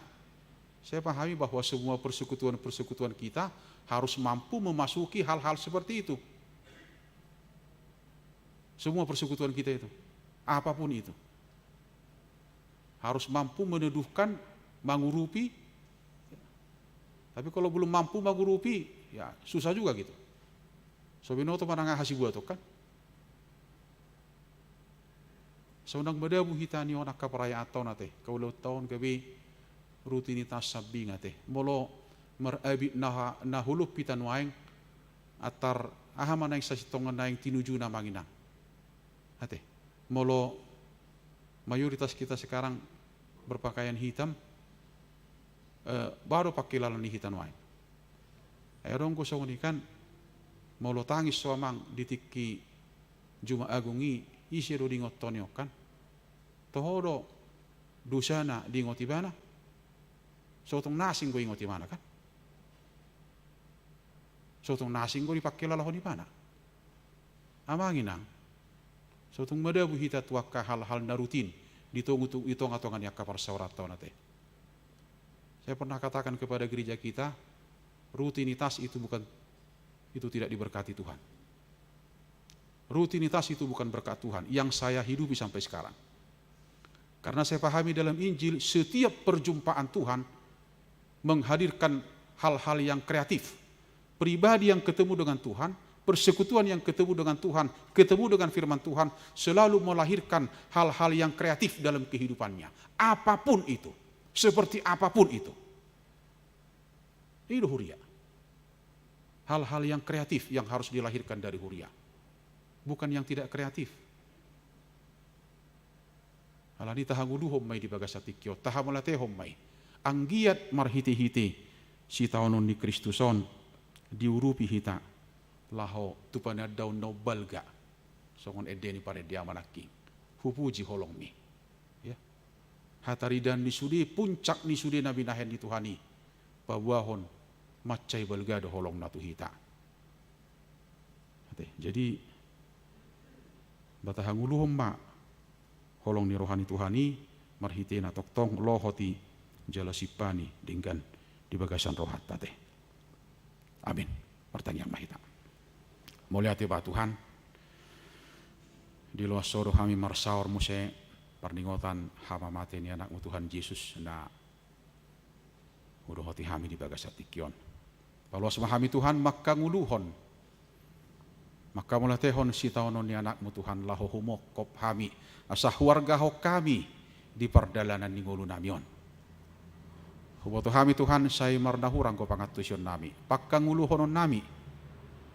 Speaker 4: saya pahami bahwa semua persekutuan-persekutuan kita harus mampu memasuki hal-hal seperti itu. Semua persekutuan kita itu, apapun itu, harus mampu meneduhkan, mangurupi. Tapi kalau belum mampu mangurupi, ya susah juga gitu. Sobinoto manangah hasibuato kan. Saunang badabu hitani onak kaparaya atau nate, kaulau tahun gabi rutinitas sabi ngate, molo merabi nahulup pitan waeng atar ahama naing sasitongan naing tinuju na manginang. Ate, molo mayoritas kita sekarang berpakaian hitam, baru pakai lalani hitam waeng. Ayarong ko saunikan, molo tangis suamang ditiki Juma Agungi isi do dingot tonyokan. Tohodo dusana dingoti bana. Sotong nasing go ingoti mana kan? Sotong nasing go dipakai lalahu di mana? Amanginang. Sotong madabu hita tuaka hal-hal narutin ditong atongan yakka parsaurat nate. Saya pernah katakan kepada gereja kita, rutinitas itu tidak diberkati Tuhan. Rutinitas itu bukan berkat Tuhan yang saya hidupi sampai sekarang. Karena saya pahami dalam Injil setiap perjumpaan Tuhan menghadirkan hal-hal yang kreatif. Pribadi yang ketemu dengan Tuhan, persekutuan yang ketemu dengan Tuhan, ketemu dengan firman Tuhan selalu melahirkan hal-hal yang kreatif dalam kehidupannya. Apapun itu, seperti apapun itu. Itu huria. Hal-hal yang kreatif yang harus dilahirkan dari huria. Bukan yang tidak kreatif. Alani tahangulu hommai di bagasatikyo, tahamolate hommai. Anggiat marhiti-hiti si taonon ni Kristuson diurupi hita laho tupana daun no balga songon edeni pare dia manaki hupuji holong mi ya hataridan ni sudi puncak ni sudi nabi nahen di Tuhani pabuahon macai balga do holong natu hita. Jadi batahangulu homma holong ni rohani Tuhani marhiti na toktong lohoti jala sipani dinggan di bagasan rohat tate. Amin. Pertanyaan mahita. Mulia tiba Tuhan, di luar soro kami marsaur muse perningotan hama mati ni anakmu Tuhan Yesus na udah hati kami di bagasat ikion. Kalau semahami Tuhan maka nguluhon, maka mulai tehon si taonon ni anakmu Tuhan laho humokop kami asah warga hok kami di perdalanan ni ngulu namion. Huboto kami Tuhan saya mardahurang ko pangatusyon nami, pakka nguluhonon nami,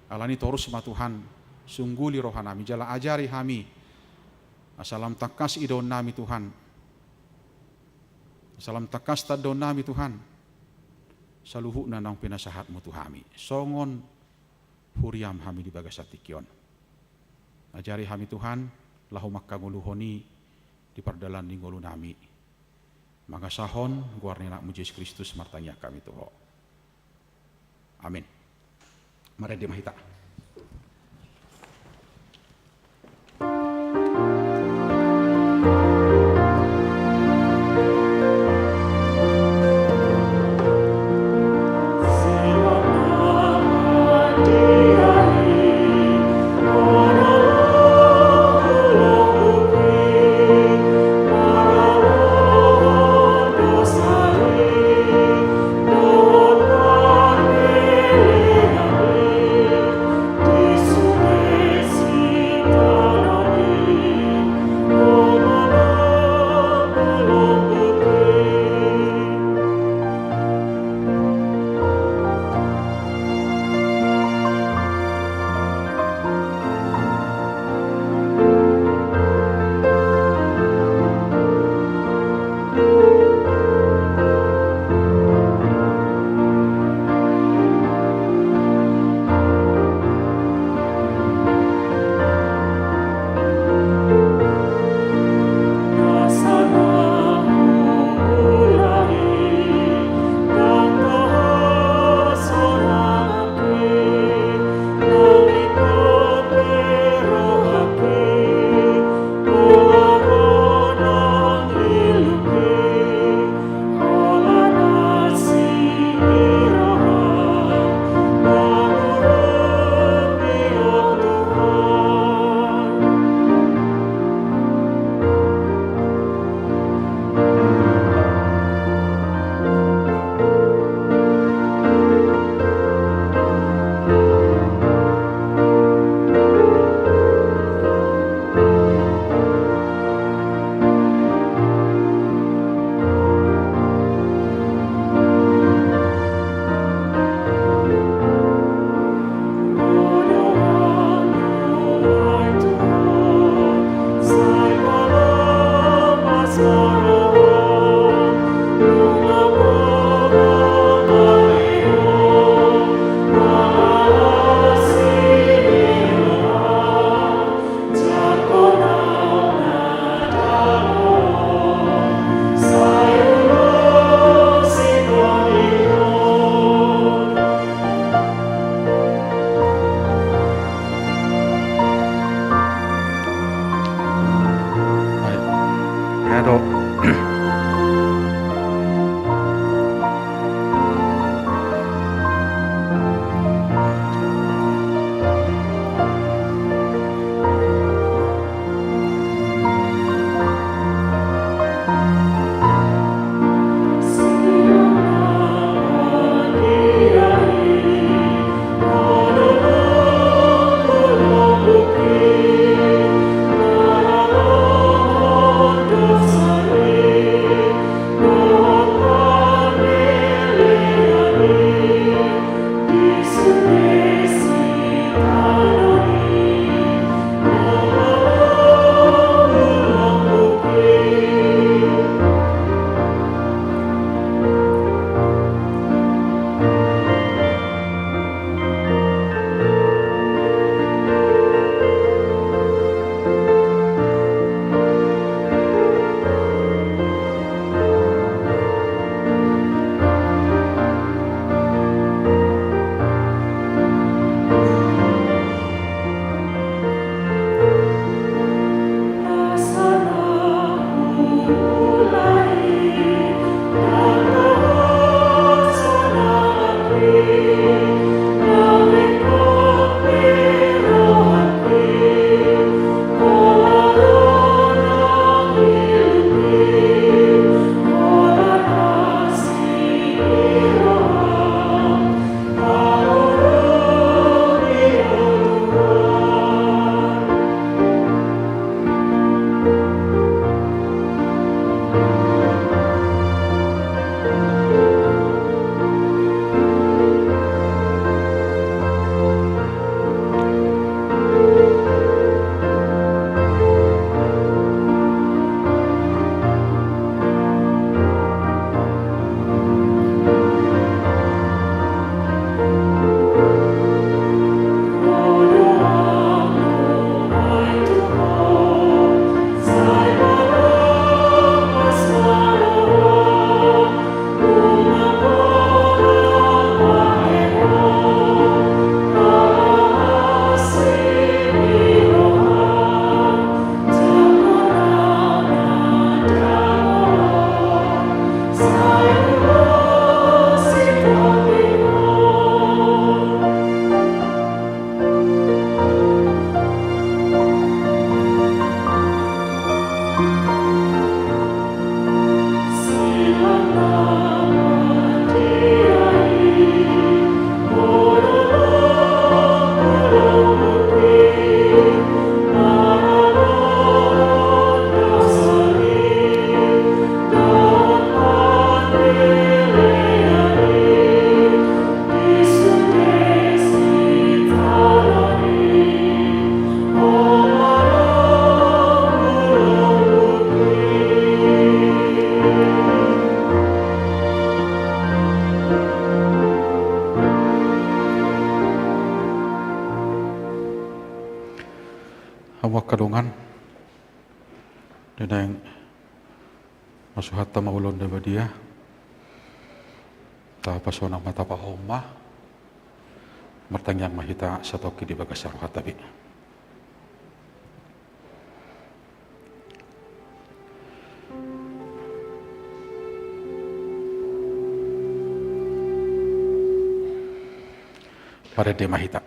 Speaker 4: alani torus ma Tuhan sungguli rohan nami, jala ajari kami, asalam takas idon nami Tuhan, asalam takas tadon nami Tuhan, saluhu na nang pinasahatmu Tuhami, songon huriam kami di bagasatikion. Ajari kami Tuhan, lahu makanguluhoni di perdalan di ngulu nami. Maka sahon guarni nakmu Yesus Kristus martanya kami Tuhan. Amin. Mari di mahita.
Speaker 2: Sari
Speaker 5: Tama kadungan. Dinang masuhat ta maulon da badia. Ta pasonang mata pa homa. Martangyang mahita sa toki di bagas rohat tabi. Pada dia mahita.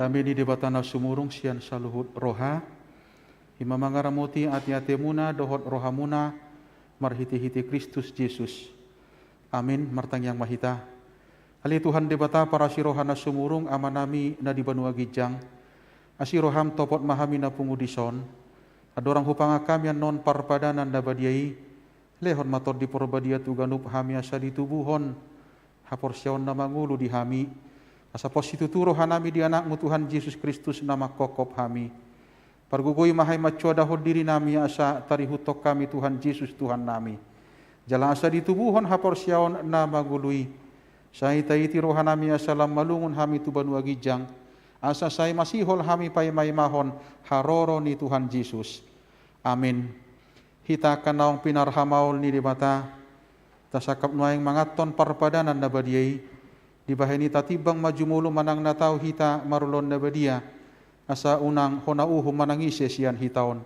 Speaker 5: Dami di batana sumurung sian saluhut roha, ima mangaramuti ati-ati muna dohot roha muna, marhiti-hiti Kristus Yesus. Amin, martang yang mahita. Ali Tuhan di bata para sirohana sumurung amanami na di banua gijang, asiroham topot mahami na pungudison, adorang hupanga kami non parpadanan da badiai, lehon mator di porbadia tuganup hami asa ditubuhon, haporsyaon na mangulu di hami, asa posituturo hanami di anakmu Tuhan Yesus Kristus nama kokop hami. Pargugoi mahai macua dahod diri nami asa tarihutok kami Tuhan Yesus Tuhan nami. Jala asa ditubuhon haporsyaon na magului. Sai taiti rohanami asa lam malungun hami tu banua gijang. Asa sai masihol hami paimay mahon haroro ni Tuhan Yesus. Amin. Hita kanaong pinarhamaul ni dibata. Tasakap nuayang mangaton parpadanan na badiay. Di bahini tatibang majumulu manang natau hita marulon na badia asa unang honauhu manangise sian hitaon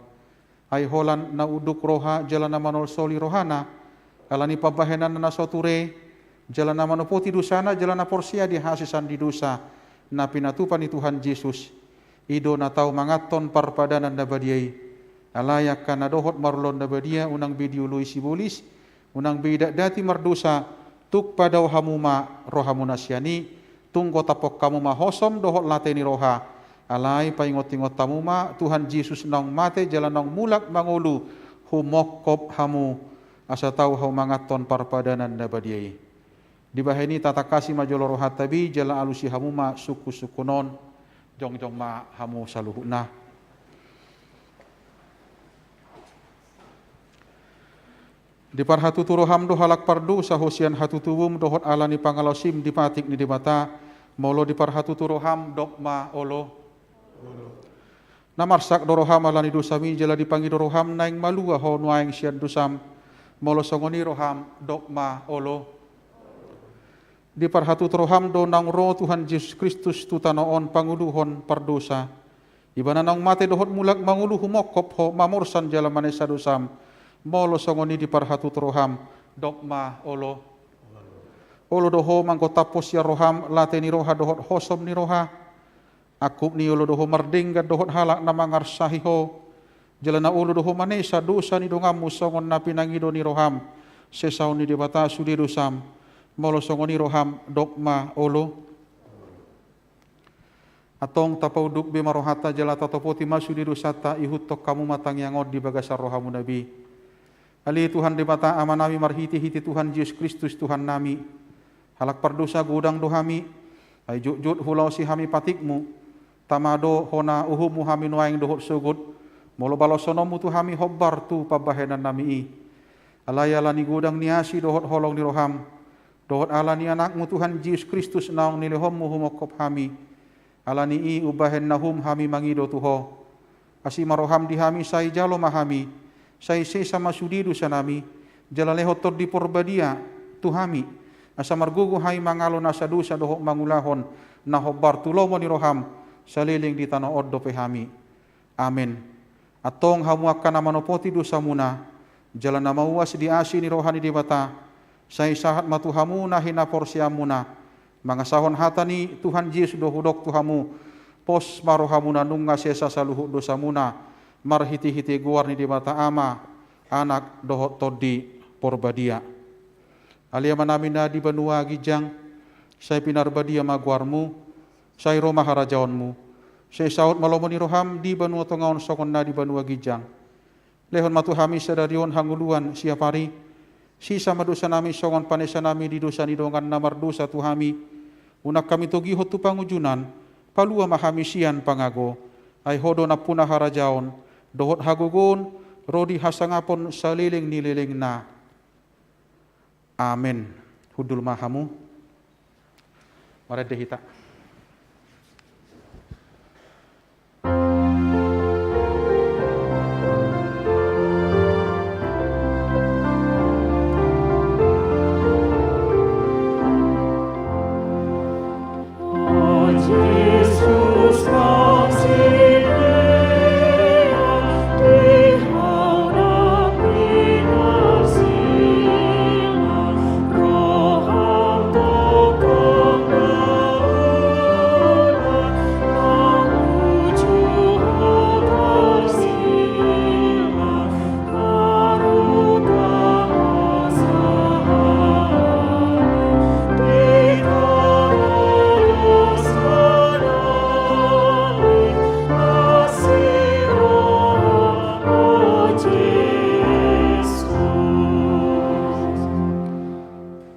Speaker 5: ay holan na uduk roha jalan na manol soli rohana alani pabahenan na soture jalan na manupoti dusana jalan na porsia di hasisan di dosa na pinatupan ni Tuhan Yesus ido na tau mangaton parpadanan na badiay alayak ka na dohot marulon na badia unang video lui sibulis unang bidak dati mardosa tuk padaw hamuma rohamu nasyani tungko tapok kamu mahosom dohot lateni roha alai paingot-ingot tamuma Tuhan Yesus nang mate jalan nang mulak mangulu humokop hamu asa tau hau mangaton parpadanan na badiai di bahini tata kasih majolo rohat tabi jalan alusi hamuma suku-suku non jong-jong ma hamu saluhuna. Di par hatu turoham do halak pardu sahosian hatu tubum dohot alani pangalosim di patik ni dibata molo di par hatu turoham dokma olo namarsak doroham alani dosami jala dipangi doroham naing malua ho nuaing sian dosam molo songoni roham dokma olo di par hatu turoham do nang ro Tuhan Yesus Kristus tutanoon panguluhon pardosa ibana nang mate dohot mulak mangulu humokop ho mamorsan jala manesa dosam molo songoni di parhatu roham dokma olo doho mangko tapos ya roham lateni roha dohot hosom ni roha akup ni olo doho mardingga dohot halak na mangarsahi ho jalana olo doho manesa dosa ni dongamu songon na pinangido ni roham sesaw ni dibata sudi dosam molo songoni roham dokma olo atong tapauduk be marohata jala tatopoti masudi dosata ihutok kamu matang yangod di bagasar rohamu nabi. Ali Tuhan di mata amanami marhiti-hiti Tuhan Yesus Kristus Tuhan nami. Halak pardosa gudang dohami. Ay jut hulau si hami patikmu. Tamado hona uhumu hami nuaing dohot sugud. Molo balosonomu tu hami hobbar tu pabahenan nami i. Alaya lani gudang niasi dohot holong ni roham. Dohot alani anakmu Tuhan Yesus Kristus naung nilihommu humokop hami. Alani i ubahen nahum hami mangido tuho. Asi maroham di hami sai jalo mahami. sai sama sudi dosa nami, jalaleho tor di porbadia tuhami, asa margugu hai mangalo nasa dosa dohok mangulahon, naho bartulomo ni roham, saliling di tanah ordo pehami. Amin. Atong hamu akan manopoti dosa muna, jalan nama uas di asi ni rohani di bata, sai sahat matuhamu nahina porsiamuna, mangasahon hatani Tuhan Yesus dohudok tuhamu, pos marohamuna nunga sesa saluhu dosa muna, marhiti-hiti guar ni di bata ama, anak dohot todi porbadia. Alia manamina di benua gijang, saya pinarbadia maguarmu, saya roma harajaonmu, saya saut malomoni roham di benua tongaon sokonna di benua gijang. Lehon matuhami sadarion hanguluan siapari, sisa madosa nami songon panesa nami di dosa ni dongan namar dosa tuhami, unak kami togi hotu pangujunan, palua mahamisian pangago, ay hodo na punah harajaon, dohot hagugun, rodi hasangapon saliling nililing na. Amin. Hudul mahamu. Mari dehita.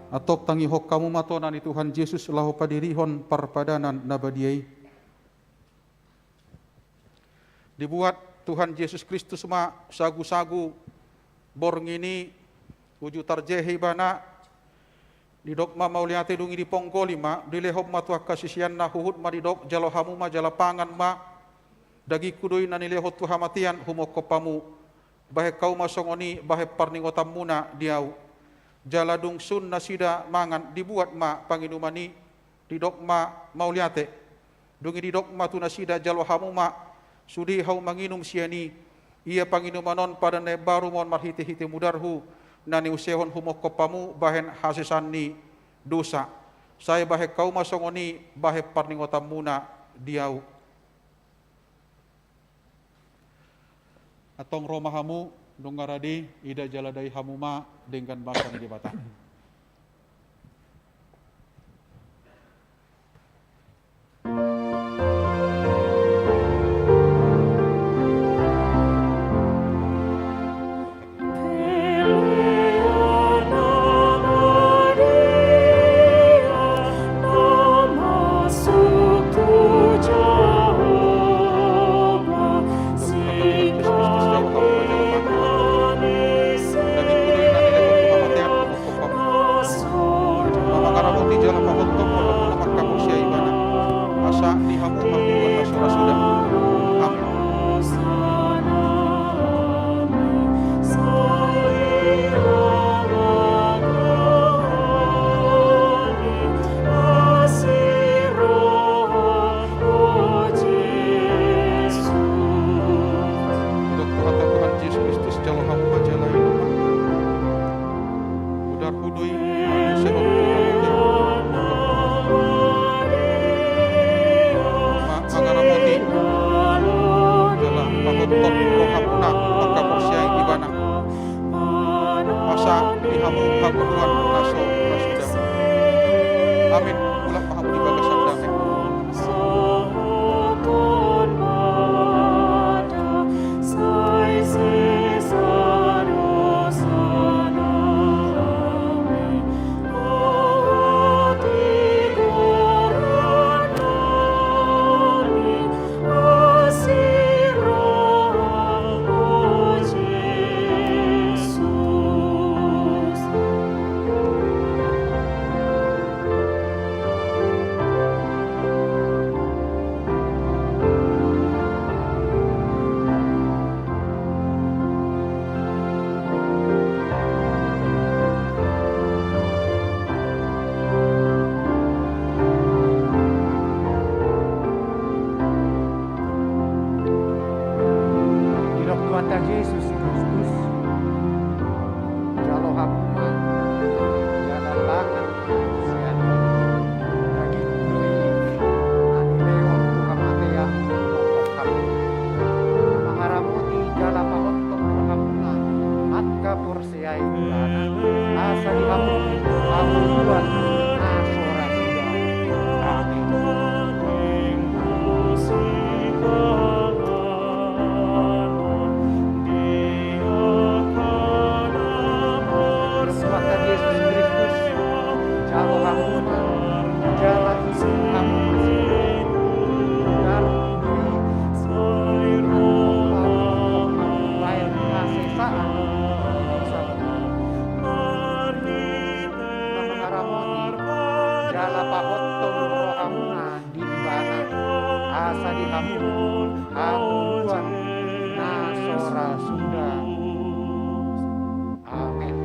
Speaker 5: Atok tangihok kamu matonan ni Tuhan Yesus lahu padirihon parpadanan nabadiai. Dibuat Tuhan Yesus Kristus ma sagu-sagu borngini uju tarjehi bana didok ma mauliate dungi di pongkoli ma dilehob ma tuah kasisian na huhut ma didok jalohamu ma jalapangan ma dagi kudui na nilehot tuhamatian humokopamu bahe kau masongoni bahe parningotamuna diau jaladung sun nasida mangan dibuat ma panginumani didok ma mauliate dungi didok ma tu nasida jalohamu ma sudi hau manginum siani ia panginumanon pada ne baru mon marhiti-hiti mudarhu nani usehon humokopamu bahen hasisani dosa saya bahe kau masongoni bahe parningotamuna diau atong romahamu dongaradi ida jaladai hamuma dengan bangsa di bata.
Speaker 3: hamu hamuluan nasora suda. Amin.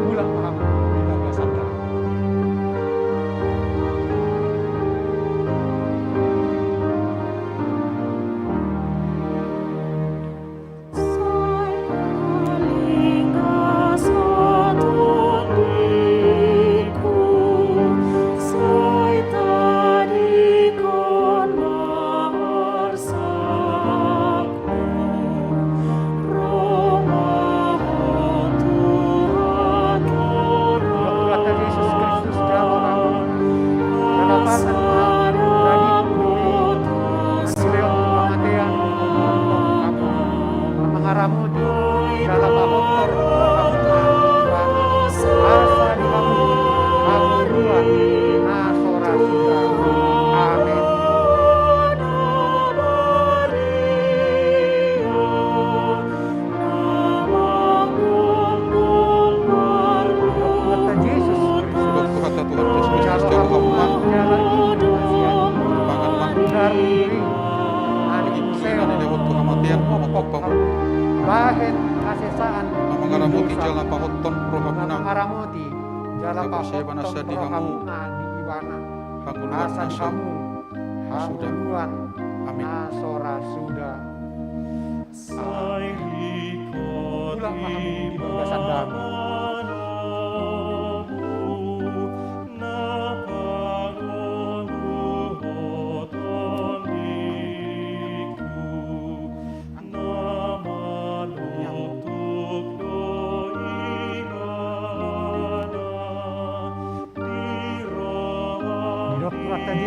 Speaker 3: Mula hamu di bagasan dalam. Bahen kasesaan
Speaker 5: Mamangaramuti jala pahotton rohamuna
Speaker 3: Mamangaramuti jala
Speaker 5: Kapasyaban asa
Speaker 3: pahotton
Speaker 5: dihamu.
Speaker 3: rohamuna di ibana
Speaker 5: hanguluan
Speaker 3: asa
Speaker 5: naso
Speaker 3: dihamu
Speaker 5: rasuda.
Speaker 3: hanguluan
Speaker 5: Amin.
Speaker 3: nasora suda. Mula mahamu di bagasan dami.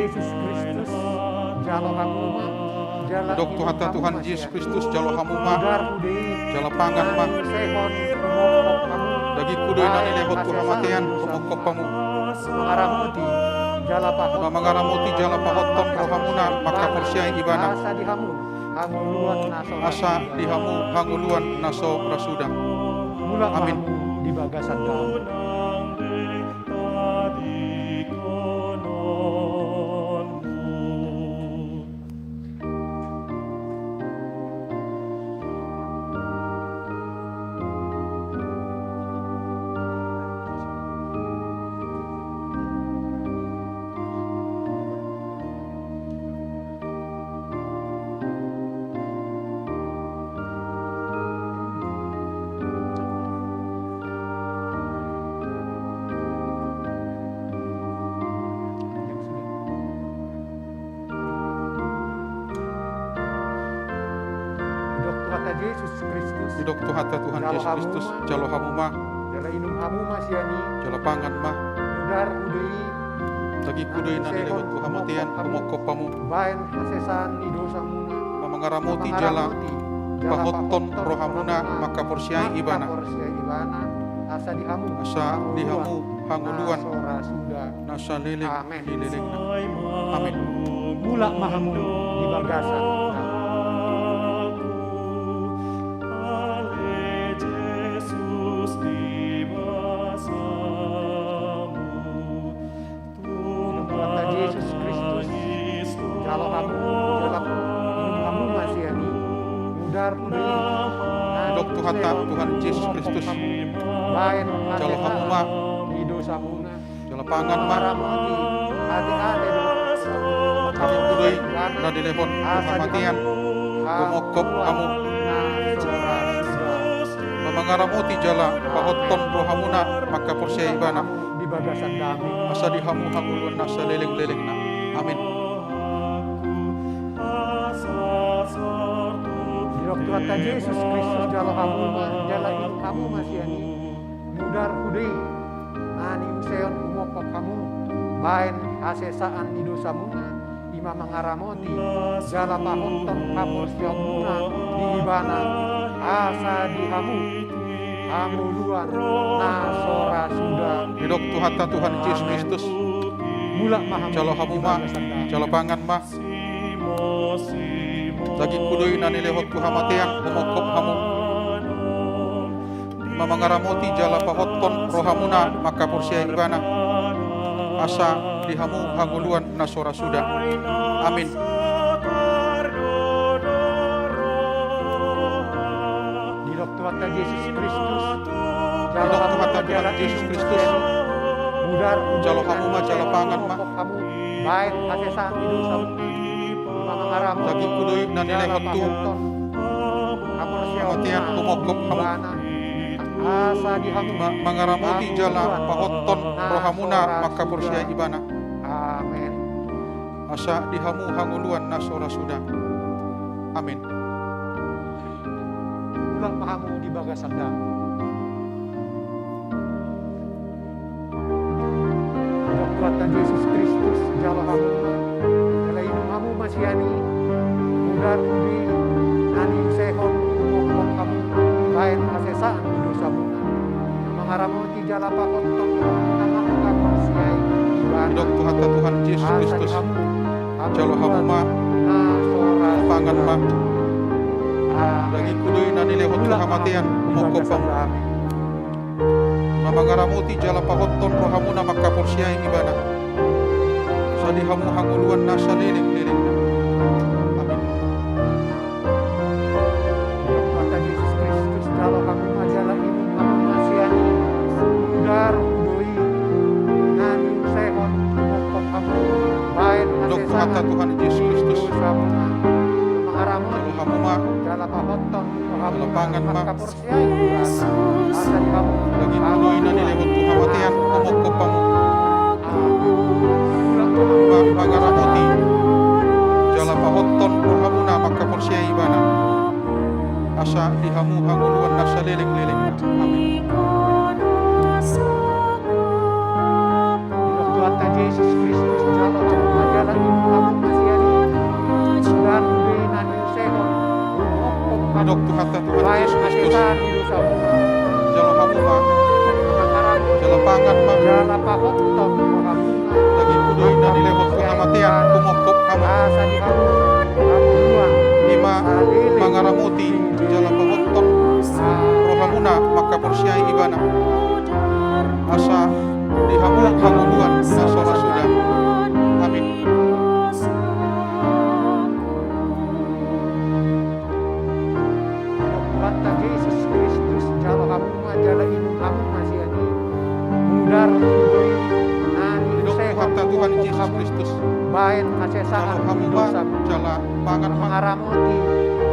Speaker 3: Yesus Kristus jalo hamuma jala
Speaker 5: Dok Tuhata Tuhan Yesus Kristus jalo hamuma jala pangan mah
Speaker 3: sehon rumokop kamu
Speaker 5: dagi kudoy na nilehot kuhamatian kumukop pamu
Speaker 3: mangaramuti jala pahot
Speaker 5: mamangaramuti jala pahotton rohamuna maka persyai ibana
Speaker 3: asa dihamu hanguluan naso
Speaker 5: asa dihamu hanguluan naso rasuda.
Speaker 3: mula
Speaker 5: Amin.
Speaker 3: mahamu di bagasan dalam. Yesus Kristus
Speaker 5: Dok Tuhata Tuhan
Speaker 3: Jalo
Speaker 5: Yesus Kristus
Speaker 3: hamuma.
Speaker 5: jalo hamuma
Speaker 3: jala inum hamu masiani
Speaker 5: jala pangan mah
Speaker 3: udar udai
Speaker 5: dagi kudoy na nilehot kuhamatian kumukop pamu
Speaker 3: baen hasesan di dosa muna
Speaker 5: mamangaramuti jala pahotton rohamuna maka persyai ibana
Speaker 3: asa dihamu
Speaker 5: asa dihamu hanguluan
Speaker 3: nasora suda.
Speaker 5: nasa leleng
Speaker 3: Amin.
Speaker 5: dilelengna. Amin.
Speaker 3: Mula mahamu di bagasan Yesus Kristus jalo hamu jala inum hamu masiani udar udai
Speaker 5: Dok Tuhata Tuhan Yesus Kristus
Speaker 3: baen
Speaker 5: jalo hamuma
Speaker 3: di dosa muna
Speaker 5: jala pangan mah
Speaker 3: maramoti ade-ade
Speaker 5: dagi kudoy na dilehot kuhamatian kumukop pamu mamangaramuti jala pahotton rohamuna maka persyai ibana
Speaker 3: di bagasan dami.
Speaker 5: asa dihamu hanguluan nasa leleng-lelengna. Amin.
Speaker 3: Di waktu kata Yesus Kristus jalo hamu jala inum hamu masiani mudar udai ani useon umopop kamu baen hasesaan di dosa muna ima mangaramoti jala pahotton kapur siong muna di ibana asa dihamu hanguluan nasora suda.
Speaker 5: Dok Tuhata Tuhan Yesus Kristus
Speaker 3: Mula mahamu
Speaker 5: jalo hamuma jalo pangan mah dagi kudoy na nilehot kuhamatian kumukop hamu mamangaramuti jala pahotton rohamuna maka persyai ibana asa dihamu hanguluan nasora sudah. Amin.
Speaker 3: Didok Tuhan Yesus Kristus,
Speaker 5: Didok Tuhan Tuhan Yesus Kristus,
Speaker 3: mudar
Speaker 5: jalo hamu ma jalo pangan ma,
Speaker 3: kamu baik asesaan hidup sabu mangaram
Speaker 5: daging kudui na nilehot tu, kematian kumokop hamu,
Speaker 3: asa dihamu
Speaker 5: mangaramoti jala pahotton rohamuna maka porsia ibana.
Speaker 3: amin.
Speaker 5: Asa dihamu hanguluan nasora sudah. Amin.
Speaker 3: Ulang pahamu di bagas sadang. Tuhan Yesus Kristus jalo hamu jala inum hamu masiani mudar di nani sehon umok hamu lain asesaan di dosa muna mengaramuti jala pakot tong nama muka persiai
Speaker 5: Didok Tuhan Yesus Kristus, jalo hamu ma pangan ma, daging kudui na nilehot tu kematian kumokop hamu. Mamangaramuti jala pahotton rohamuna maka porsia ibana. Sadihamu hanguluan nasa liling-liling. Amin.
Speaker 3: Tuhan Yesus Kristus jalo hamu majala ini hamu masiani mudar udoi nani sehon umok hamu lain
Speaker 5: Dok
Speaker 3: asesaan
Speaker 5: kata Tuhan Yesus Kristus,
Speaker 3: dosa muna mengaramuti
Speaker 5: jalo hamu ma,
Speaker 3: jala pahotton
Speaker 5: jalo pangan ma,
Speaker 3: maka persiai ibana asa di hamu
Speaker 5: daging kudui na nilehot tu kematian kumokop hamu. Mamangaramuti jala pahotton rohamuna maka porsia ibana. Asa dihamu hanguluan nasa liling-liling. Amin.
Speaker 3: Tuhan Yesus Kristus jalo hamu majala ini hamu masiani mudar udoi nani sehon umok
Speaker 5: Didok Tuhan
Speaker 3: lain
Speaker 5: Yesus Kristus,
Speaker 3: asesaan di dosa muna
Speaker 5: jalo hamu ma,
Speaker 3: mengaramuti
Speaker 5: jalo pangan ma,
Speaker 3: jala pahotton rohamuna
Speaker 5: daging kudui na nilehot tu kematian kumokop hamu.
Speaker 3: asa di hamu hamu dua
Speaker 5: Lima mangaramuti jala pahotton rohamuna maka porsia ibana. Asa dihamu hanguluan nasora sudah. Amin.
Speaker 3: Tuhan Yesus Kristus jalo hamu majala inum hamu masiani mudar udoi nani
Speaker 5: Didok
Speaker 3: sehon
Speaker 5: Tuhan
Speaker 3: umok
Speaker 5: Yesus
Speaker 3: hamu
Speaker 5: Kristus,
Speaker 3: bain
Speaker 5: jalo
Speaker 3: asesaan
Speaker 5: hamu
Speaker 3: di
Speaker 5: ma,
Speaker 3: dosa
Speaker 5: jala pangan ma,
Speaker 3: mengaramuti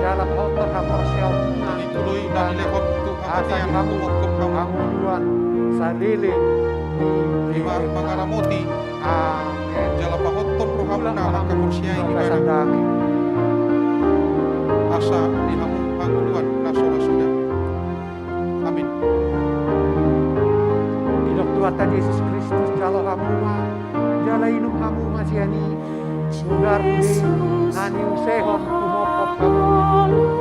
Speaker 3: jala pahotton hamu seomuna
Speaker 5: daging kudui na nilehot tu
Speaker 3: asa
Speaker 5: kematian
Speaker 3: di hamu
Speaker 5: kumokop hamu.
Speaker 3: hamu duan salili di
Speaker 5: Lima mangaramuti
Speaker 3: amin.
Speaker 5: jala pahotton rohamuna maka porsia ibana.
Speaker 3: Sandami
Speaker 5: Asa dihamu hanguluan nasora sudah. Amin.
Speaker 3: Didok Tuhan Yesus Kristus jalo hamu jala inum hamu masiani mudar di nani usehon kumokop hamu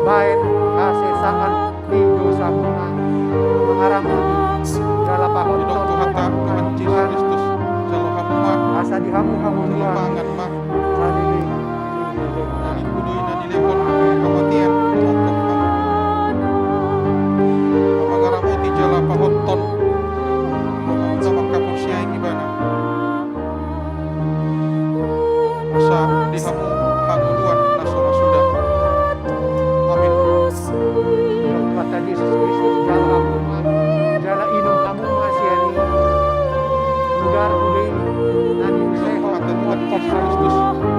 Speaker 3: baik asesaan di dosa muna mengaramuti jala
Speaker 5: Didok
Speaker 3: pahotton
Speaker 5: Tuhan Yesus Kristus, jalo hamu ma,
Speaker 3: asa di hamu hamu
Speaker 5: jalo
Speaker 3: dua
Speaker 5: pangan ma,
Speaker 3: salili
Speaker 5: daging kudui na nilehot tu kematian kumokop hamu. Mamangaramuti jala pahotton rohamuna maka porsia ibana. Asa dihamu hanguluan nasora sudah. Amin.
Speaker 3: Tuhan Yesus Kristus jala hamu jala inum hamu masiani mudar udei nani usehon
Speaker 5: Kata Tuhan Yesus
Speaker 3: hamu
Speaker 5: Kristus,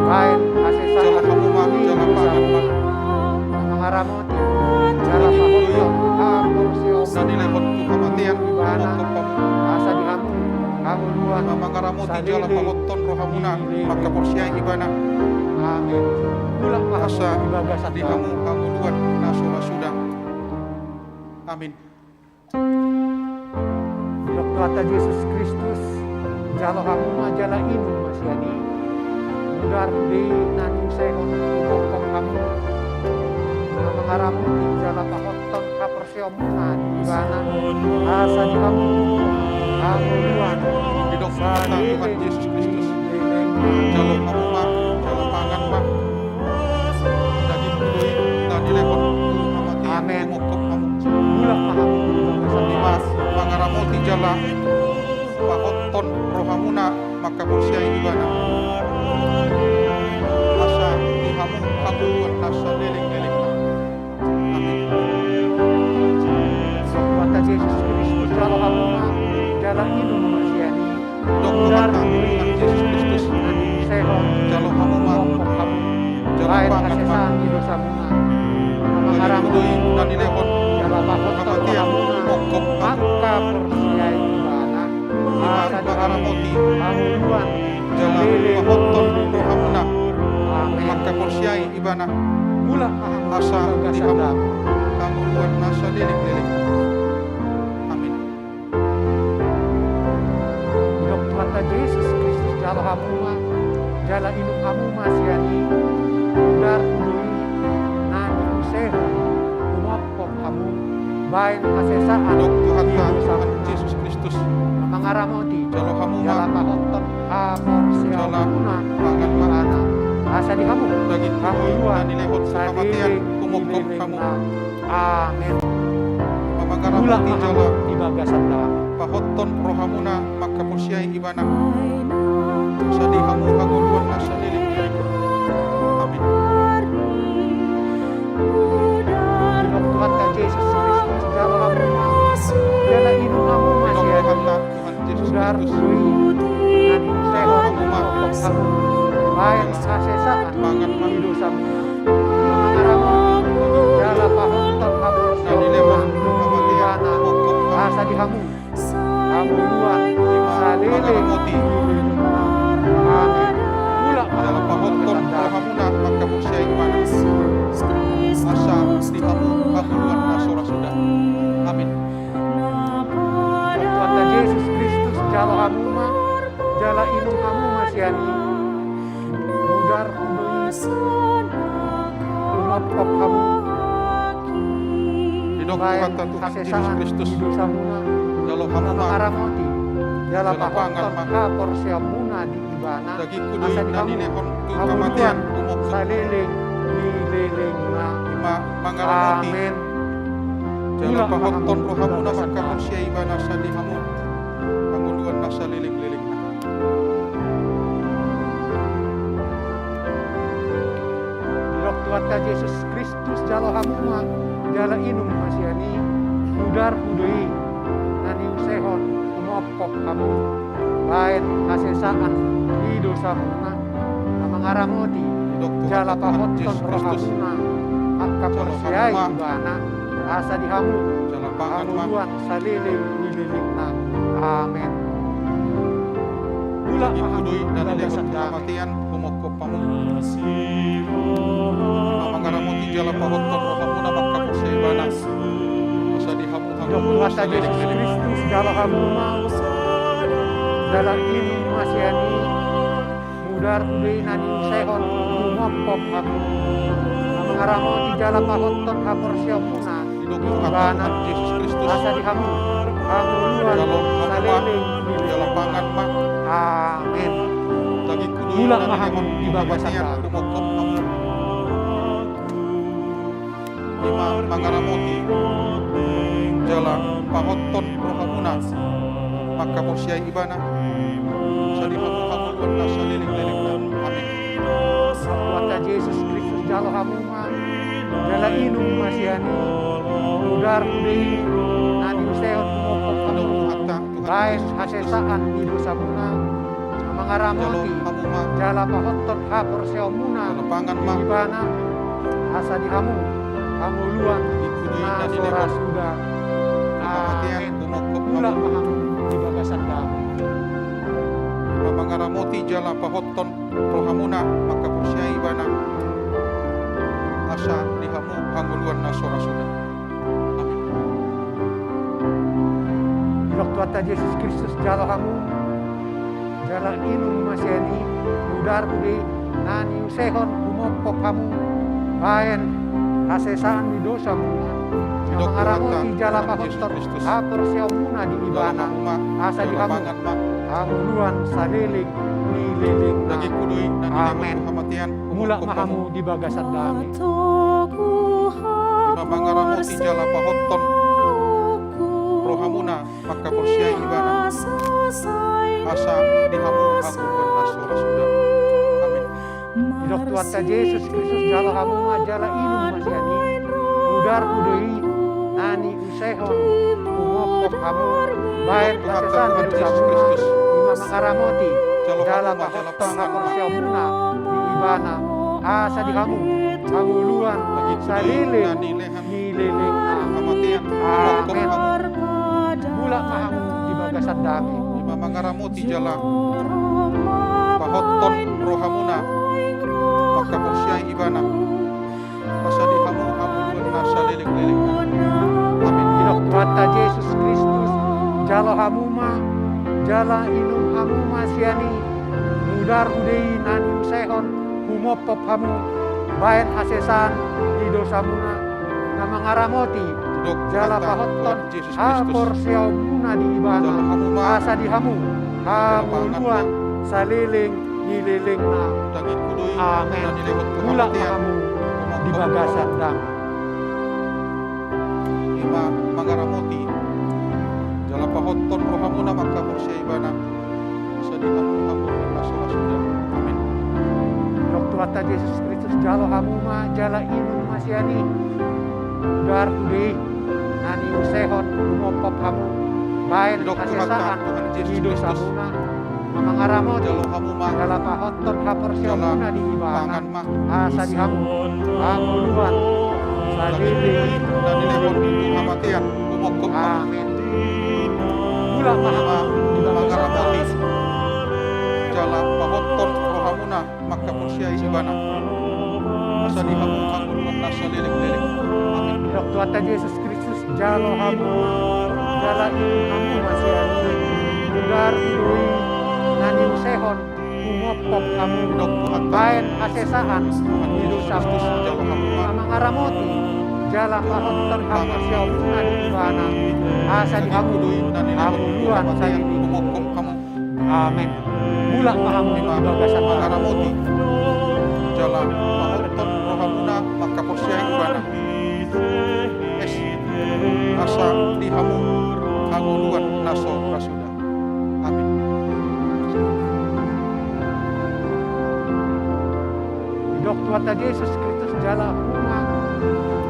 Speaker 3: baik asesaan
Speaker 5: jala hamu ma, jala pangan ma,
Speaker 3: mengaramuti jala pahotton hamu
Speaker 5: na
Speaker 3: seomuna
Speaker 5: nilehot tu kematian kumokop hamu.
Speaker 3: asa di hamu hamu dua
Speaker 5: Mamangaramuti jala pahotton rohamuna maka porsia ibana.
Speaker 3: amin. Ulang
Speaker 5: Asa
Speaker 3: pahamu di bagas
Speaker 5: dihamu hanguluan nasora sudah. Amin.
Speaker 3: Dok Tuhan Yesus Kristus jalo hamu majala inum masiani mudar di nani sehon umok hamu mengaramuti jala pahotton kapersiomuna ibana asa di hamu hamu luan
Speaker 5: Didok Tuhan Yesus Kristus, jalo hamu ma, jalo pangan ma, daging kudui na nilehot tu kematian
Speaker 3: Amin.
Speaker 5: kumokop hamu.
Speaker 3: ulang pahamu di bagas
Speaker 5: Lima mangaramuti jala pahotton rohamuna makaporsiai ibana. Asa dihamu hanguluan nasa liling-lilingna. Amin.
Speaker 6: Kata Yesus Kristus jalo hamuma jala inu masiani
Speaker 5: Dokter Tuhan Yesus Kristus
Speaker 6: seho
Speaker 5: jalo hamuma
Speaker 6: kamu
Speaker 5: jalo
Speaker 6: lain
Speaker 5: pangan
Speaker 6: kasesaan di dosa muna
Speaker 5: bagi
Speaker 6: mangaramu
Speaker 5: kudui dan dilehon
Speaker 6: jala bahot
Speaker 5: kamatian mokok
Speaker 6: maka persiai ibana asa
Speaker 5: pangaramoti
Speaker 6: panguluan
Speaker 5: jala pahotton rohamuna
Speaker 6: amin
Speaker 5: maka porsiai ibana
Speaker 6: mula
Speaker 5: asa dihamu
Speaker 6: mahamu
Speaker 5: hanguluan nasa liling-lilingna. Amin.
Speaker 6: Dok kata Yesus Kristus jalo hamuma jala inu hamuma siani udar kudui nani useho umopok hamu bain asesaan
Speaker 5: Dok Tuhan
Speaker 6: sama
Speaker 5: Yesus Kristus
Speaker 6: mangaramoti
Speaker 5: jalo
Speaker 6: jala
Speaker 5: hamuma
Speaker 6: pahotton apor
Speaker 5: jala
Speaker 6: siapuna
Speaker 5: pangan
Speaker 6: mana asa di kamu
Speaker 5: bagi kudui dan dilehon kamatian umokok kamu
Speaker 6: amin mula
Speaker 5: mamangaramoti jala
Speaker 6: di bagasan dalam
Speaker 5: pahotton rohamuna maka porsiai ibana sadihamu hanguluan nasa liling-lilingna. Amin.
Speaker 6: Dok Tuhan ka Yesus Kristus jala hamuma jala inu hamu
Speaker 5: Dok
Speaker 6: masih
Speaker 5: Tuhan Yesus
Speaker 6: udar
Speaker 5: Kristus
Speaker 6: kudui nani useho umopok hamu bain asesaan
Speaker 5: pangan
Speaker 6: di dosa mangaramoti jala pahotton hamu
Speaker 5: dan dilehon kamatian umokok kamu
Speaker 6: asa di hamu hamuluan salele
Speaker 5: mangaramoti
Speaker 6: amin mula
Speaker 5: jala pahotton rohamuna maka porsiai ibana asa dihamu hanguluan nasora sudah. Amin.
Speaker 6: kata Yesus Kristus jalo hamuma jala inu hamuma siani udar kudui umopok hamu
Speaker 5: Didok
Speaker 6: bain
Speaker 5: kata Tuhan Yesus
Speaker 6: kasesaan
Speaker 5: Kristus
Speaker 6: di dosa muna
Speaker 5: jalo hamuma
Speaker 6: mangaramoti jala
Speaker 5: Jala pangan,
Speaker 6: pahotton
Speaker 5: Mak.
Speaker 6: kapor siapuna di ibana
Speaker 5: dagi kudui
Speaker 6: asa di
Speaker 5: dan
Speaker 6: hamu
Speaker 5: dilehon tu
Speaker 6: hamuluan
Speaker 5: kamatian umokok
Speaker 6: saliling nililing na
Speaker 5: mangaramoti
Speaker 6: amin
Speaker 5: jala
Speaker 6: Mula
Speaker 5: pahotton
Speaker 6: mahamu
Speaker 5: rohamuna
Speaker 6: bagasan
Speaker 5: maka
Speaker 6: dalam.
Speaker 5: porsiai ibana sadihamu hanguluan nasa liling-lilingna.
Speaker 6: Dok Tuhan ka Yesus Kristus jalo hamuma jala inum masiani udar kudui nani usehon umopok kamu bain kasesaan di dosa muna mangaramoti
Speaker 5: Didok Tuhan
Speaker 6: jala pahotton
Speaker 5: Yesus Kristus
Speaker 6: rohamuna akka
Speaker 5: Jalo
Speaker 6: persiai
Speaker 5: hamuma.
Speaker 6: ibana asa di hamu
Speaker 5: jala pangan ma
Speaker 6: hamuluan saliling nililingna amin mula
Speaker 5: dagi kudui dan dilehon
Speaker 6: bagasan
Speaker 5: tu
Speaker 6: damai
Speaker 5: kamatian umokok kamu mangaramoti jala pahotton rohamuna maka porsiai ibana asa dihamu
Speaker 6: Dok
Speaker 5: hanguluan
Speaker 6: kata
Speaker 5: nasa
Speaker 6: Yesus
Speaker 5: liling-lilingna.
Speaker 6: Kristus jalo hamuma dalam ini masiani mudar kudui nani sehon umopok kamu mangaramoti jala pahotton kapor siapuna
Speaker 5: Didok
Speaker 6: ibana
Speaker 5: kata Yesus Kristus
Speaker 6: asa di hamu hamuluan
Speaker 5: jalo hamuma
Speaker 6: saliling
Speaker 5: jala pangan ma
Speaker 6: amin
Speaker 5: dagi kudui
Speaker 6: Mula
Speaker 5: dan
Speaker 6: mahamu
Speaker 5: dilehon tu
Speaker 6: di bagasan
Speaker 5: kamatian
Speaker 6: dalam.
Speaker 5: umokok kamu lima mangaramoti jala pahotton rohamuna maka porsiai ibana sadihamu hanguluan nasa liling-lilingna. Amin.
Speaker 6: kata Yesus Kristus jalo hamuma jala inum masiani udar kudui nani sehon umopok kamu
Speaker 5: Hatta Tuhan
Speaker 6: bain
Speaker 5: Yesus Kristus
Speaker 6: kasesaan di dosa muna
Speaker 5: jalo
Speaker 6: mangaramoti
Speaker 5: hamuma
Speaker 6: jala pahotton kapor siapuna
Speaker 5: jala pangan ma
Speaker 6: ibana asa di hamu hamuluan
Speaker 5: dikudui dan
Speaker 6: nasora
Speaker 5: dilehon
Speaker 6: sudah
Speaker 5: kamatian
Speaker 6: amin
Speaker 5: umokok
Speaker 6: mula
Speaker 5: kamu
Speaker 6: mahamu di bagasan dalam
Speaker 5: mangaramoti jala pahotton rohamuna maka porsiai ibana asa dihamu hanguluan nasora sudah. Amin.
Speaker 6: Dok kata Yesus Kristus jalo hamu jala inum masiani udar kudi nani usehon umopok kamu bain kasesaan di dosa muna
Speaker 5: Dok
Speaker 6: mangaramoti
Speaker 5: Tuhan
Speaker 6: jala
Speaker 5: Yesus
Speaker 6: pahotton
Speaker 5: Kristus
Speaker 6: kapor siapuna di
Speaker 5: jala
Speaker 6: ibana
Speaker 5: hamuma
Speaker 6: asa di
Speaker 5: jala
Speaker 6: hamu
Speaker 5: pangan ma
Speaker 6: hamuluan saliling nililing
Speaker 5: dagi kudui dan dilehon
Speaker 6: amin
Speaker 5: tu kamatian
Speaker 6: mula
Speaker 5: umokok kamu
Speaker 6: mahamu di bagasan damai
Speaker 5: lima mangaramoti jala pahotton rohamuna maka porsiai ibana asa dihamu hanguluan nasora sudah. Amin.
Speaker 6: Idok tuata Yesus Kristus jala hamu jala inum masiani udar kudui nani usehon umopok hamu baik hasesan hidup
Speaker 5: Yesus
Speaker 6: samu
Speaker 5: Kristus.
Speaker 6: imam mengaramoti
Speaker 5: Jalo
Speaker 6: jala
Speaker 5: hamu jala
Speaker 6: bahotong
Speaker 5: pangan
Speaker 6: akorsia muna di ibana asa di hamu hanguluan
Speaker 5: lagi
Speaker 6: salilin
Speaker 5: nani lehan
Speaker 6: nililin na
Speaker 5: amatian umopok
Speaker 6: Amin.
Speaker 5: hamu
Speaker 6: mula kahamu di bagasan dami
Speaker 5: lima mangaramoti jala pahotton rohamuna maka porsiai ibana asa dihamu hanguluan nasa liling-liling. Amin.
Speaker 6: Idok tuata Yesus Kristus jalo hamuma jala inum hamuma siani udar udei nani usehon humopop hamu bayan hasesan di dosamuna namangaramoti
Speaker 5: Dok
Speaker 6: jala
Speaker 5: kata
Speaker 6: pahotton
Speaker 5: Tuhan Yesus
Speaker 6: hapor
Speaker 5: Kristus.
Speaker 6: siaumuna di ibana
Speaker 5: Jala hamuma
Speaker 6: asa di hamu hamuluan saliling nililing na
Speaker 5: daging kudui
Speaker 6: amin
Speaker 5: dan dilewat
Speaker 6: mula
Speaker 5: kematian
Speaker 6: kamu di bagasan dam
Speaker 5: lima mangaramoti jala pahotton rohamuna maka porsia ibana asa dihamu hanguluan nasora sudah. Amin.
Speaker 6: Dok tuata Yesus Kristus jalo hamuma jala inum masiani udar udei nani usehon umopop hamu bayan
Speaker 5: Dok tuata
Speaker 6: kasesaan
Speaker 5: Tuhan Yesus
Speaker 6: di dosa
Speaker 5: Kristus.
Speaker 6: muna mamangaramoti
Speaker 5: Jalo hamuma
Speaker 6: jala pahotton hapor siamuna di ibana
Speaker 5: pangan mah
Speaker 6: asa di hamu hamuluan saliling
Speaker 5: dan dilewat kematian umokop
Speaker 6: amin mula
Speaker 5: lima
Speaker 6: kahamu di bagasan dam
Speaker 5: mangaramoti jala pahotton rohamuna maka porsia ibana asa dihamu hanguluan nasa liling-liling. Amin.
Speaker 6: Dok tuata Yesus Kristus jalo hamu jala inum hamu masiani udar udui nani usehon umopop hamu
Speaker 5: Dok Tuhan
Speaker 6: bayan hasesaan
Speaker 5: Tuhan
Speaker 6: di
Speaker 5: Yesus
Speaker 6: dosa
Speaker 5: Kristus jalo hamuma
Speaker 6: mangaramoti jala pahotton hapor siamuna di ibana asa di hamu
Speaker 5: kudui dan dilewat
Speaker 6: hamuluan
Speaker 5: kematian
Speaker 6: saliling
Speaker 5: umokop kamu
Speaker 6: amin mula kahamu di
Speaker 5: lima
Speaker 6: bagasan dam
Speaker 5: mangaramoti jala pahotton rohamuna maka porsia ibana es asa dihamu hanguluan naso rasuda. Amin.
Speaker 6: Dok tuata Yesus Kristus jala huma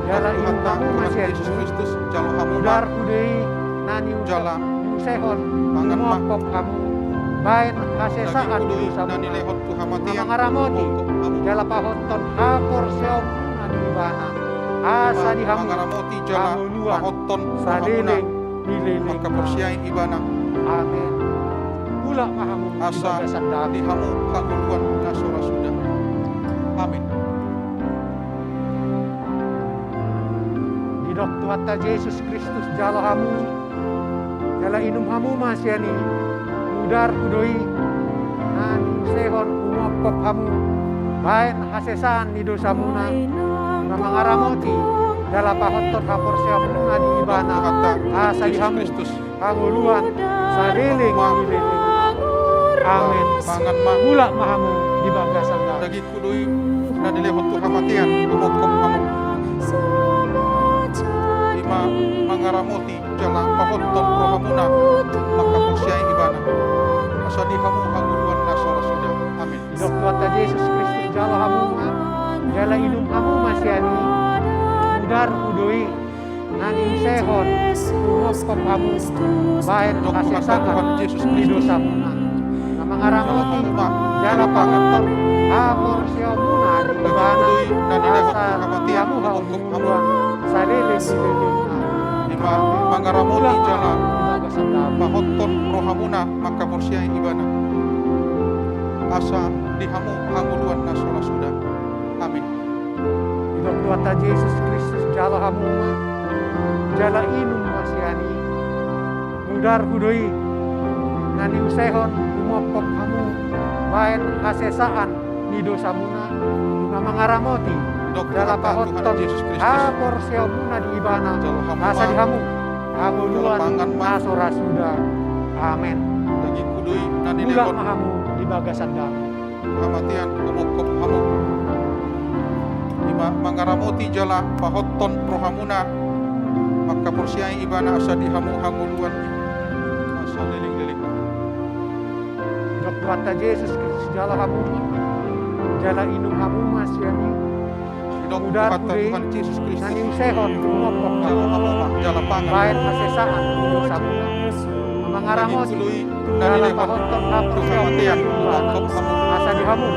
Speaker 6: jala inum
Speaker 5: Kata
Speaker 6: hamu
Speaker 5: Tuhan
Speaker 6: masiani
Speaker 5: Yesus Kristus jalo hamuma
Speaker 6: udar kudei nani
Speaker 5: jala
Speaker 6: usehon
Speaker 5: pangan mah
Speaker 6: umopop hamu bayan
Speaker 5: daging
Speaker 6: hasesaan
Speaker 5: kudui
Speaker 6: di
Speaker 5: dan
Speaker 6: dosa
Speaker 5: dilewat kematian
Speaker 6: mamangaramoti
Speaker 5: umokop kamu
Speaker 6: jala pahotton hapor siamuna di ibana asa di hamu
Speaker 5: mangaramoti jala
Speaker 6: hamuluan
Speaker 5: pahotton rohamuna
Speaker 6: saliling nililing
Speaker 5: maka porsia ibana
Speaker 6: amin mula kahamu di
Speaker 5: asa
Speaker 6: bagasan dam
Speaker 5: dihamu hanguluan naso rasuda. Amin.
Speaker 6: Idok tuata Yesus Kristus jalo hamu jala inum hamu masiani udar kudoi nani usehon umopop hamu bayan hasesan di dosamuna namangaramoti jala pahotton hapor siamuna di ibana
Speaker 5: Kata
Speaker 6: asa di
Speaker 5: Yesus
Speaker 6: hamu
Speaker 5: Kristus
Speaker 6: hanguluan saliling nililing amin
Speaker 5: pangan mah
Speaker 6: mula mahamu di bagasan dam
Speaker 5: daging kudui dan dilewat kematian umokop kamu lima mangaramoti jala pahotton rohamuna maka porsia ibana asa dihamu hanguluan naso rasuda. Amin.
Speaker 6: Idok tuata Yesus Kristus jalo hamu jala inum hamu masiani udar kudui nani usehon umopop hamu bayan
Speaker 5: Dok Tuhan
Speaker 6: hasesaan
Speaker 5: Yesus
Speaker 6: di
Speaker 5: Kristus
Speaker 6: dosa muna namangaramoti
Speaker 5: hamuma
Speaker 6: jala pahotton hapor siamuna di
Speaker 5: daging
Speaker 6: ibana
Speaker 5: kudui dan dilewat
Speaker 6: asa
Speaker 5: kematian
Speaker 6: hamu
Speaker 5: umokop kamu
Speaker 6: hanguluan saliling nililing
Speaker 5: lima mangaramoti jala
Speaker 6: di bagasan dam
Speaker 5: pahotton rohamuna maka porsia ibana asa dihamu hanguluan naso rasuda. Amin.
Speaker 6: Idok tuata Yesus Kristus jalo hamu jala inum masiani udar kudoi nani usehon umopop hamu bayan hasesaan di dosamuna namangaramoti
Speaker 5: Dok
Speaker 6: jala
Speaker 5: kata
Speaker 6: pahotton
Speaker 5: Tuhan Yesus Kristus
Speaker 6: hapor siamuna di ibana
Speaker 5: jalo hamuma
Speaker 6: asa di hamu hanguluan
Speaker 5: jala pangan mah
Speaker 6: naso rasuda amin
Speaker 5: daging kudui dan
Speaker 6: mula
Speaker 5: dilewat
Speaker 6: mahamu di bagasan dam
Speaker 5: kematian umokop hamu lima mangaramoti jala pahotton rohamuna maka porsia ibana asa dihamu hanguluan asa liling-liling.
Speaker 6: Tuhan Yesus Kristus jala hamu jala inum hamu masiani
Speaker 5: Idok
Speaker 6: udar
Speaker 5: kata
Speaker 6: kudei
Speaker 5: Tuhan Yesus Kristus.
Speaker 6: nani usehon kumopok
Speaker 5: Jala hamuma, jala pangan.
Speaker 6: bayan hasesaan ido samuna mangaramoti jala pahonton hapur
Speaker 5: Kematian,
Speaker 6: siamunan
Speaker 5: kop hamu.
Speaker 6: asa di hamu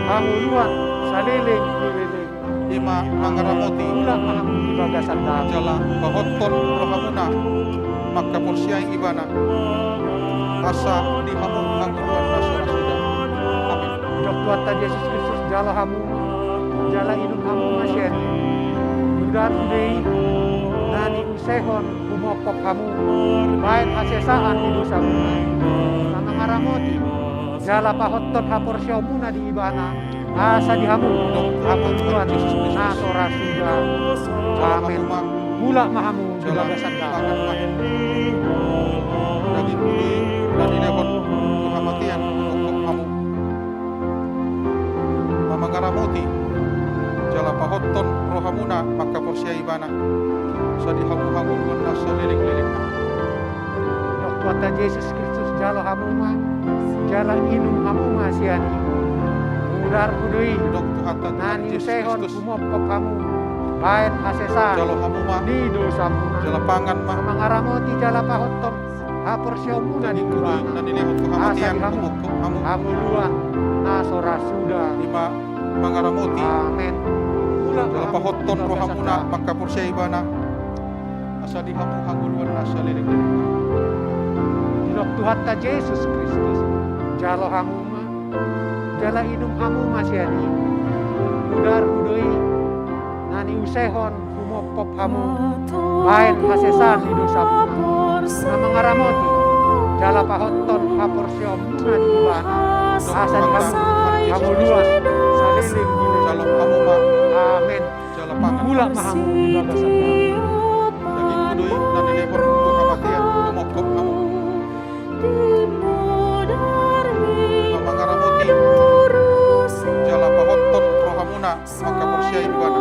Speaker 6: hanguluan saliling nililing
Speaker 5: Ima mangaramoti.
Speaker 6: ulah mahamu di bagasan dalam
Speaker 5: Jala bahotton rohamuna. Maka porsiai ibana. Asa di hamu hanguluan nasura sudah. Amin.
Speaker 6: Dok Tuhan Yesus Kristus jala hamu jala inum hamu masyen udar kudei nani usehon kumopok hamu bayan hasesaan ido samuna mangaramoti jala pahotton hapor siomuna di ibana asa di hamu hapor Tuhan nasora sudah amin mula mahamu di
Speaker 5: Jala
Speaker 6: bagasan dalam
Speaker 5: pangan mah. Daging kudui dan inekon kematian kop hamu. Mamangaramoti. Jala pahotton rohamuna maka porsiai ibana. Sadi hamu hanguluan nasa liling-liling.
Speaker 6: Dok Tuhan Yesus Kristus jala hamu ma jala inum hamu masiani udar kudui
Speaker 5: Idok Tuhan
Speaker 6: nani
Speaker 5: Yesus
Speaker 6: usehon
Speaker 5: Kristus.
Speaker 6: kumopok hamu bayan hasesaan
Speaker 5: Jalo hamu mah.
Speaker 6: di dosamuna
Speaker 5: Jala pangan mah.
Speaker 6: mangaramoti jala pahotton hapor siomuna di
Speaker 5: Daging kudui
Speaker 6: ibana
Speaker 5: dan inekon kematian
Speaker 6: Asa di hamu.
Speaker 5: kumok hamu.
Speaker 6: hamu luan nasora sudah
Speaker 5: Ima mangaramoti.
Speaker 6: amin mula
Speaker 5: Jala pahotton rohamuna maka porsiai ibana. Asa di hamu hanguluan nasa liling-liling.
Speaker 6: Dok Tuhan Yesus Kristus jalo hamu ma jala inum hamu masiani udar kudui nani usehon kumopop hamu bayan hasesan di dosamuna mangaramoti jala pahotton hapor siomuna di ibana asa di hamu hamu luas saliling di
Speaker 5: Jala hamu mah.
Speaker 6: amin
Speaker 5: Jala pangan.
Speaker 6: mula mahamu di bagasan
Speaker 5: Daging kudui dan inekon kematian kumok hamu. Mamangaramoti. Jala pahotton rohamuna maka porsiai ibana.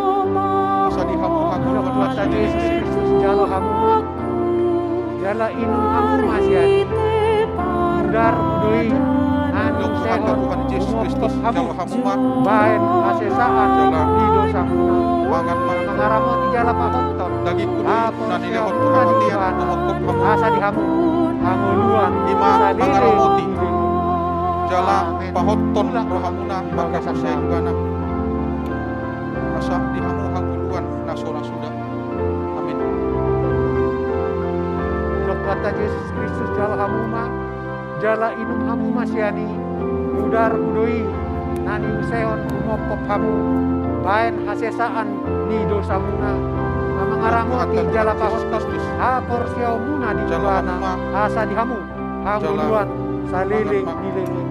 Speaker 5: Asa di hamu hanguluan
Speaker 6: Dok
Speaker 5: nasa
Speaker 6: Tuhan Yesus
Speaker 5: liling-liling.
Speaker 6: Kristus jalo hamu ma jala inum hamu masiani udar kudui nani
Speaker 5: Dok Tuhan
Speaker 6: usehon
Speaker 5: Tuhan Yesus Kristus
Speaker 6: kumopok
Speaker 5: jalo
Speaker 6: hamu
Speaker 5: hamu mah.
Speaker 6: bayan hasesaan
Speaker 5: Jala
Speaker 6: di dosamuna
Speaker 5: pangan mah.
Speaker 6: mangaramoti jala pahotton
Speaker 5: Daging kudui
Speaker 6: hapor
Speaker 5: dan inekon
Speaker 6: siomuna di
Speaker 5: kematian
Speaker 6: ibana
Speaker 5: kumok hamu.
Speaker 6: asa di hamu hamu luan
Speaker 5: Ima
Speaker 6: saliling
Speaker 5: mangaramoti. Jala
Speaker 6: Amin.
Speaker 5: pahotton
Speaker 6: Mula
Speaker 5: rohamuna maka
Speaker 6: bagasan
Speaker 5: porsiai
Speaker 6: dalam.
Speaker 5: ibana. Asa di hamu hanguluan nasora sudah. Amin.
Speaker 6: Dok Tuhan Yesus Kristus jala hamu ma jala inum hamu masiani udar kudui nani usehon kumopok hamu bayan hasesaan ni dosamuna mangaramoti jala pahotton hapor siomuna di
Speaker 5: Jala
Speaker 6: ibana
Speaker 5: hamu ma.
Speaker 6: asa di hamu hamu
Speaker 5: Jala
Speaker 6: luan saliling
Speaker 5: pangan ma.
Speaker 6: nililing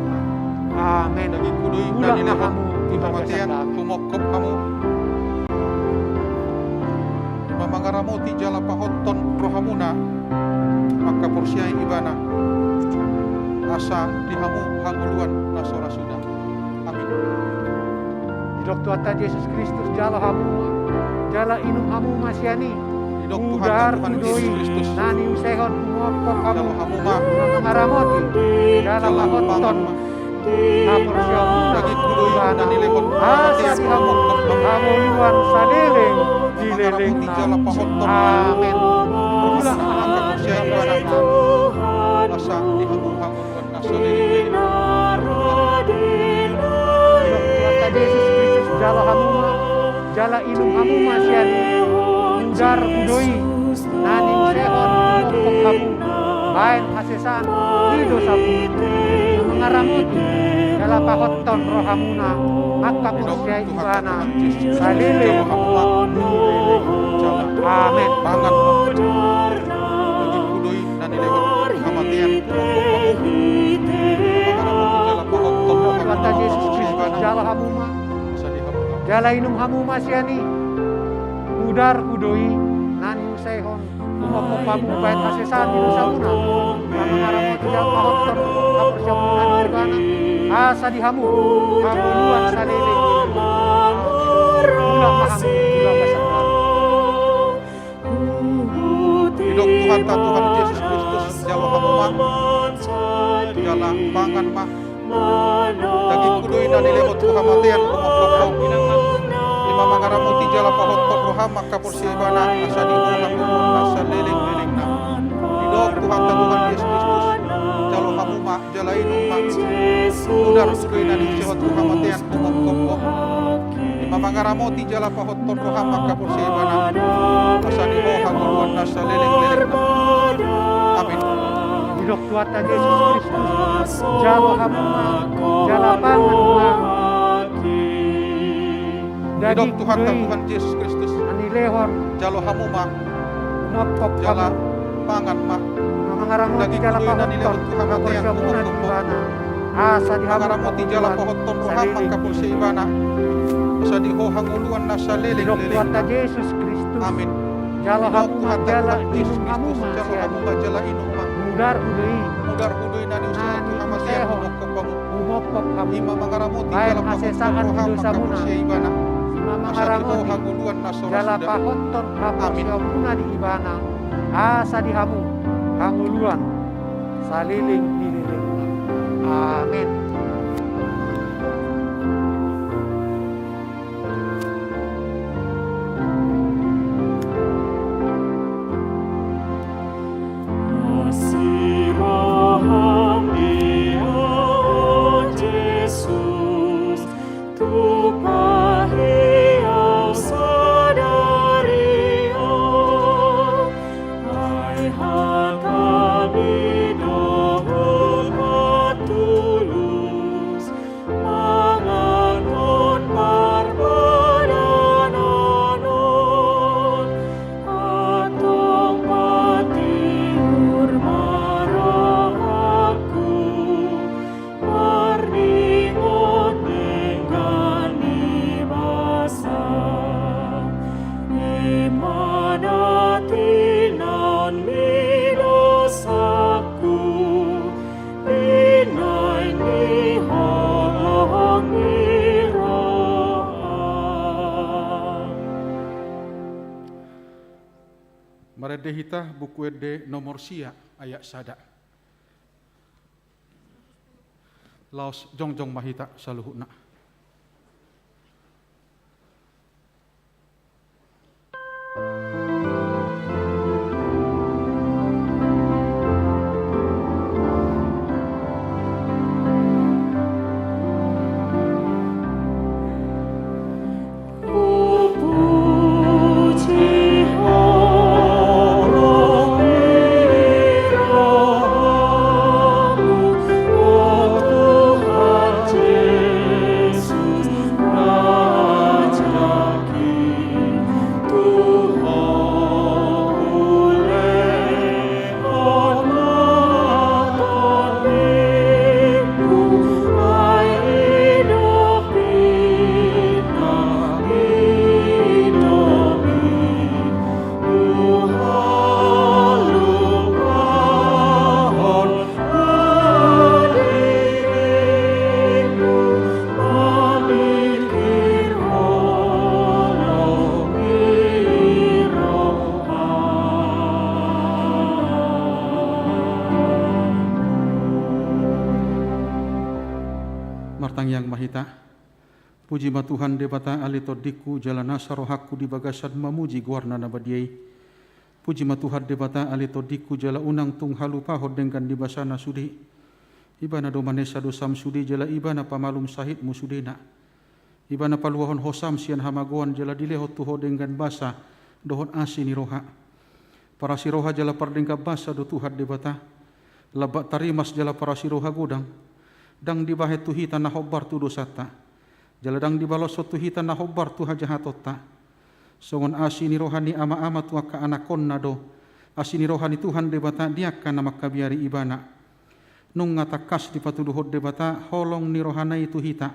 Speaker 6: amin
Speaker 5: Daging kudui
Speaker 6: Mula
Speaker 5: dan inekon
Speaker 6: mahamu di
Speaker 5: kematian
Speaker 6: bagasan dalam.
Speaker 5: kumok hamu. Mamangaramoti jala pahotton rohamuna maka porsiai ibana. Asa di hamu hanguluan nasora sudah. Amin.
Speaker 6: Dok Tuhan Yesus Kristus jala hamu ma jala inum hamu masiani
Speaker 5: Idok
Speaker 6: udar
Speaker 5: Tuhan Yesus
Speaker 6: kudui
Speaker 5: Kristus.
Speaker 6: nani usehon kumopok hamu
Speaker 5: Jalo hamu mah.
Speaker 6: mangaramoti jala
Speaker 5: Jala
Speaker 6: pahotton
Speaker 5: pangan mah.
Speaker 6: hapor siomuna
Speaker 5: Daging kudui dan inekon
Speaker 6: asa di hamu hamu luan saliling dililing
Speaker 5: Mangaramoti jala pahotton.
Speaker 6: amin mula
Speaker 5: Maka
Speaker 6: mahamu
Speaker 5: porsiai
Speaker 6: di
Speaker 5: ibana.
Speaker 6: bagasan dalam.
Speaker 5: Asa di hamu hanguluan nasa liling-liling.
Speaker 6: Dok Tuhan Yesus Kristus jala hamu ma jala inum hamu masiani udar kudui nani usehon kumopok hamu bayan hasesan di dosamu mangaramoti jala pahotton rohamuna akka porsiai ibana saliling
Speaker 5: Jala
Speaker 6: amin
Speaker 5: pangan mah. Daging kudui dan inekon kematian kumok hamu. Mangaramoti jala pahotton
Speaker 6: Tuhan
Speaker 5: rohamuna
Speaker 6: Yesus
Speaker 5: porsiai
Speaker 6: Kristus
Speaker 5: ibana.
Speaker 6: jala hamu ma
Speaker 5: Asa di hamu
Speaker 6: jala inum hamu masiani udar kudui nani usehon kumopok hamu bayan hasesan di dosamuna mangaramoti jala pahotton hapor siomuna di ibana asa di hamu luan saliling mula mahamu di bagasan dalam.
Speaker 5: Idok Tuhan Yesus Kristus jalo hamu mah. Jala pangan mah. Daging kudoy na nilihot ko kamatian kumaklokok. Lima mangaramuti jala pahotot roha maka porsiba na asa di ulang umon asa liling-liling na. Didok Tuhan Tuhan Yesus Kristus. Jalo hamu mak jalain umak. Udar kudoy na nilihot ko kamatian kumaklokok. Lima mangaramuti jala pahotot roha maka porsiba na asa di ulang umon asa liling-liling na. Amin.
Speaker 6: Didok Tuhan Yesus Kristus, jalo hamuma, jalapangan
Speaker 5: Didok Tuhan Tuhan Yesus Kristus.
Speaker 6: anilehon,
Speaker 5: Jalo hamu mak
Speaker 6: mopok
Speaker 5: jala
Speaker 6: kamu,
Speaker 5: pangan mak.
Speaker 6: mangarangon
Speaker 5: Daging
Speaker 6: jala
Speaker 5: kudoy na
Speaker 6: pahoton,
Speaker 5: nilihot ko kamatian
Speaker 6: kaporsyamuna di
Speaker 5: kumaklokok.
Speaker 6: bana, asa di
Speaker 5: Mangaramuti jala pahotot roha maka porsiba na asa di ulang umon asa
Speaker 6: Didok
Speaker 5: liling-liling na.
Speaker 6: Tuhan Yesus Kristus,
Speaker 5: Amin.
Speaker 6: jalo
Speaker 5: Didok
Speaker 6: hamuma,
Speaker 5: Tuhan
Speaker 6: jala
Speaker 5: Tuhan Yesus
Speaker 6: inung
Speaker 5: Kristus.
Speaker 6: hamuma
Speaker 5: Jalo
Speaker 6: sian,
Speaker 5: hamu jala inung mak.
Speaker 6: mudar udei,
Speaker 5: Udar hudoy na niusahan ko kamatian kumokok pamu.
Speaker 6: umopok kamu,
Speaker 5: Ima mangaramuti
Speaker 6: baik
Speaker 5: jala
Speaker 6: asesaan
Speaker 5: pahotot roha
Speaker 6: dosa
Speaker 5: maka
Speaker 6: muna.
Speaker 5: porsiba na
Speaker 6: Sima
Speaker 5: asa di
Speaker 6: mangarangon
Speaker 5: ulang umon asa
Speaker 6: jala
Speaker 5: sudah.
Speaker 6: pahoton
Speaker 5: Amin.
Speaker 6: kaporsyamuna di ibana, asa di hamu, hanguluan, saliling dililing. Amin.
Speaker 5: Maredehita buku ede nomor sia ayat sada. Laos jongjong mahita saluhuna. Martang yang mahita, puji ma Tuhan debata alito diku jalana sarohaku di bagasan mamuji guarna nabadiai. Puji ma Tuhan debata alito diku jala unang tung halu pahod dengan di basana sudi. Ibana domanesa dosam sudi jala ibana pamalum sahid musudena. Ibana paluahon hosam sian hamagoan jala dilehot tuho dengan basa dohon asini roha. Para siroha jala pardengka basa do Tuhan debata. Labak tarimas jala para siroha godang. Dang dibahet tuhita na hobbar tu dosata. Jala dang dibalos tuhita na hobbar tu hajahatota. Songon asini rohani ama-ama tu aka anakon na do. Asini rohani Tuhan debata diaka na makabiari ibana. Nung ngatakas di patuduhod debata holong ni rohanai tuhita.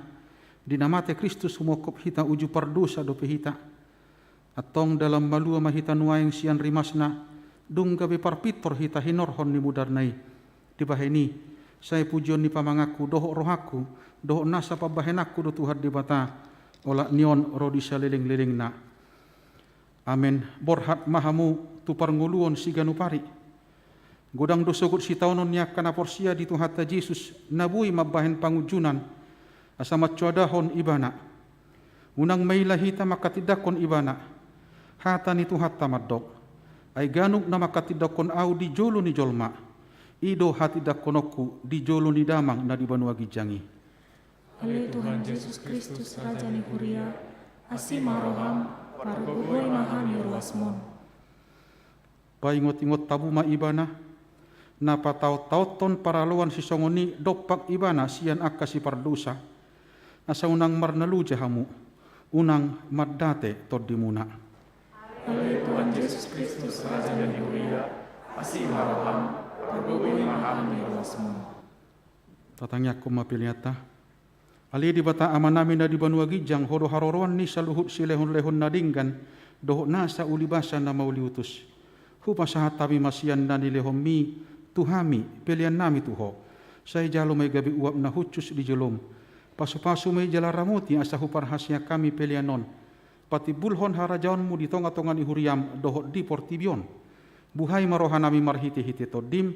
Speaker 5: Dinamate Kristus humokop hita uju pardosa do pehita. Atong dalam malua mahita nuaing sian rimasna. Dung gabe parpitor hita hinorhon ni mudarnai. Dibaheni. Saya pujion ni pamangaku, dohok rohaku, dohok nasa pabahenaku do Tuhan debata, ola nion rodi saliling-liling na. Amin. Borhat mahamu tu parnguluon siganupari. Godang dosogut si taunon niya kana porsia di Tuhata Jesus nabui mabahen pangujunan asa macuadahon ibana. Unang may lahita makatidakon ibana. Hata ni Tuhata madok. Ay ganug na makatidakon au di jolo ni jolma. Ido hati dakonoku di jolo ni damang na di banua gijangi.
Speaker 2: Ale Tuhan Yesus Kristus Raja ni Huria, asima roham, pargogoy mahami ruasmon.
Speaker 5: Paingot-ingot tabu ma ibana, napataw-tawton paraluan si songoni dopak ibana siyan akka si pardusa, asa unang marnalu jahamu, unang maddate todimuna.
Speaker 2: Ale Tuhan Yesus Kristus Raja ni Huria, asima roham, pargogoy mahami ruasmon.
Speaker 5: Tatangyak ko mapiliata. Ali di bata ama namin na di banua gijang horo haroroan ni saluhut si lehon-lehon na dinggan doho na sa ulibasan na mauliutus. Hupa sahat tabi masian na nilehon mi tuhami pilihan nami tuho. Say jalo may gabi uap na hutsus di jelom. Pasu-pasu may jala ramuti asa huparhasya kami pilihan non. Pati bulhon harajaon mu di tonga-tonga ni huriam doho di portibion. Buhay marohan nami marhiti-hiti todim.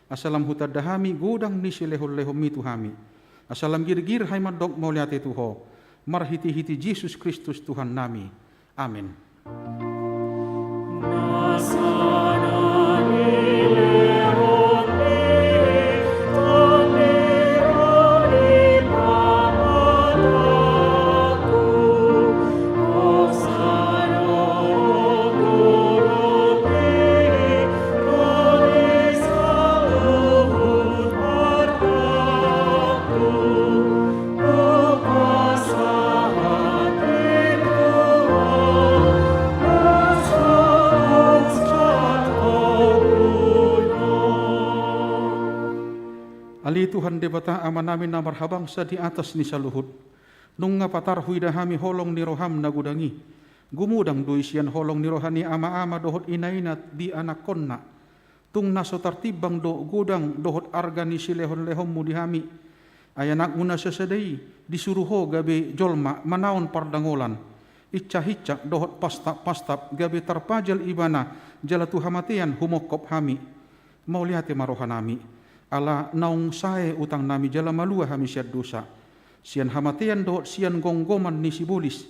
Speaker 5: Asalam hutad dahami godang ni si lehon-lehon mi tuhami. Asalam gir-gir hay madok mauliate tuho. Marhiti-hiti Jesus Kristus Tuhan nami. Amin. Ali Tuhan debata ama namin na marhabang sa di atas ni saluhut. Nung nga patarhuy dahami holong ni roham na gudangi. Gumudang duy siyan holong ni rohani ama-ama dohot inainat di anak konna. Tung naso tartibang do gudang dohot arga ni silehon-lehom mu dihami. Ayanak una sesedai disuruho gabe jolma manaon pardangolan. Icca-hicca dohot pastap gabe tarpajal ibana jala tuhamatian humokop hami. Mauliate marohanami. Ala naung sae utang nami jala malua hami siad dosa. Sian hamatian dohot sian gonggoman ni sibulis.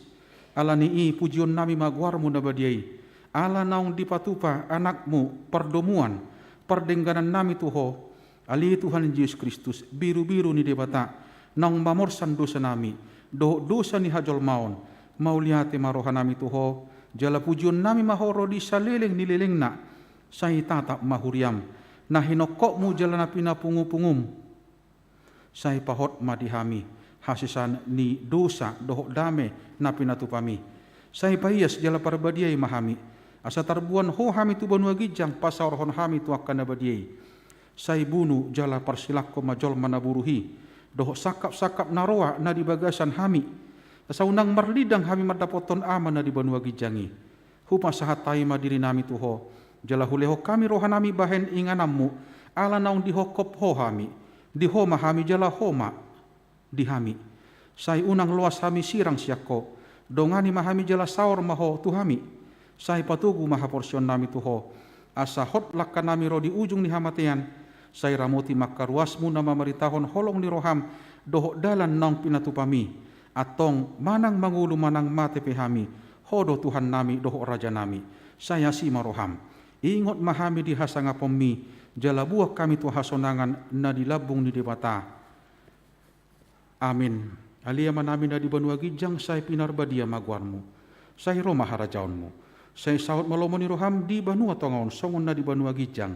Speaker 5: Ala ni pujion nami maguarmu na badiai. Ala naung dipatupa anakmu perdomuan. Perdengganan nami tuho. Ali Tuhan Yesus Kristus biru-biru ni debata. Naung mamorsan dosa nami. Dohot dosa ni hajol maon. Mauliate marohan nami tuho. Jala pujion nami mahoro di saleleng nileleng na. Say tatap mahuriam. Na hinokok mu jalan na pinapungupungum. Say pahot madihami. Hasisan ni dosa dohok dame na pinatupami. Say pahiyas jala parabadiay mahami. Asa tarbuan ho hami tu banua gijang pasawrhon hami tu akan nabadiay. Say bunu jala parsilak ko majol manaburuhi. Dohok sakap-sakap naroa na di bagasan hami. Asa unang marlidang hami madapoton ama na di banua gijangi. Hupa sahat tayo madiri nami tuho. Jala huleho kami rohanami bahen inganammu. Ala naung dihokop ho hami. Diho mahami jala homa. Dihami. Say unang luas hami sirang siyako. Dongani mahami jala saur maho tuhami. Say patugu maha porsyon nami tuho. Asa hot lakka nami ro di ujung ni hamatian. Say ramuti makaruasmu na mamaritahon holong ni roham. Doho dalan naung pinatupami. Atong manang mangulu manang mate pehami. Hodo Tuhan nami doho raja nami. Saya si maroham. Ingot mahami di hasanga pommi, jala buah kami tu hasonangan na dilabung ni debata. Amin. Alia manami na di banua gijang say pinarbadia maguarmu. Say roma harajaonmu. Say saut malomoni roham di banua tongaon songon na di banua gijang.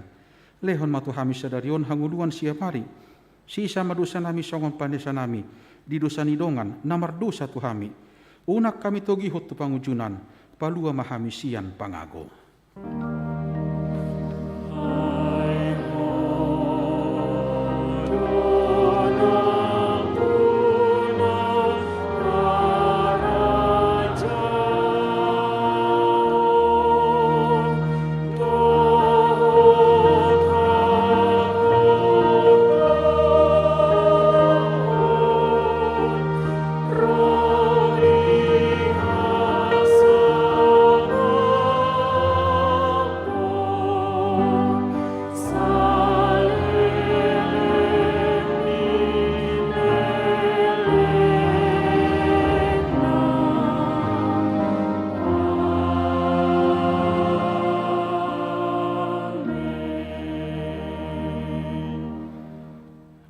Speaker 5: Lehon matu hami sadarion hanguluan siap hari. Sisa madusa nami songon pandesa nami. Di dosa nidongan namar dosa tu hami. Unak kami togi hot tu pangujunan. Palua mahami sian pangago.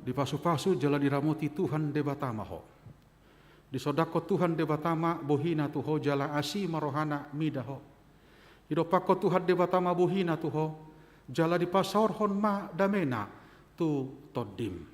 Speaker 5: Di pasu-pasu jala diramuti Tuhan debatama ho. Di sodako Tuhan debatama bohina tuho jala asi marohana midaho. Idopako Tuhan debatama bohina tuho jala di pasaor hon ma damena tu todim.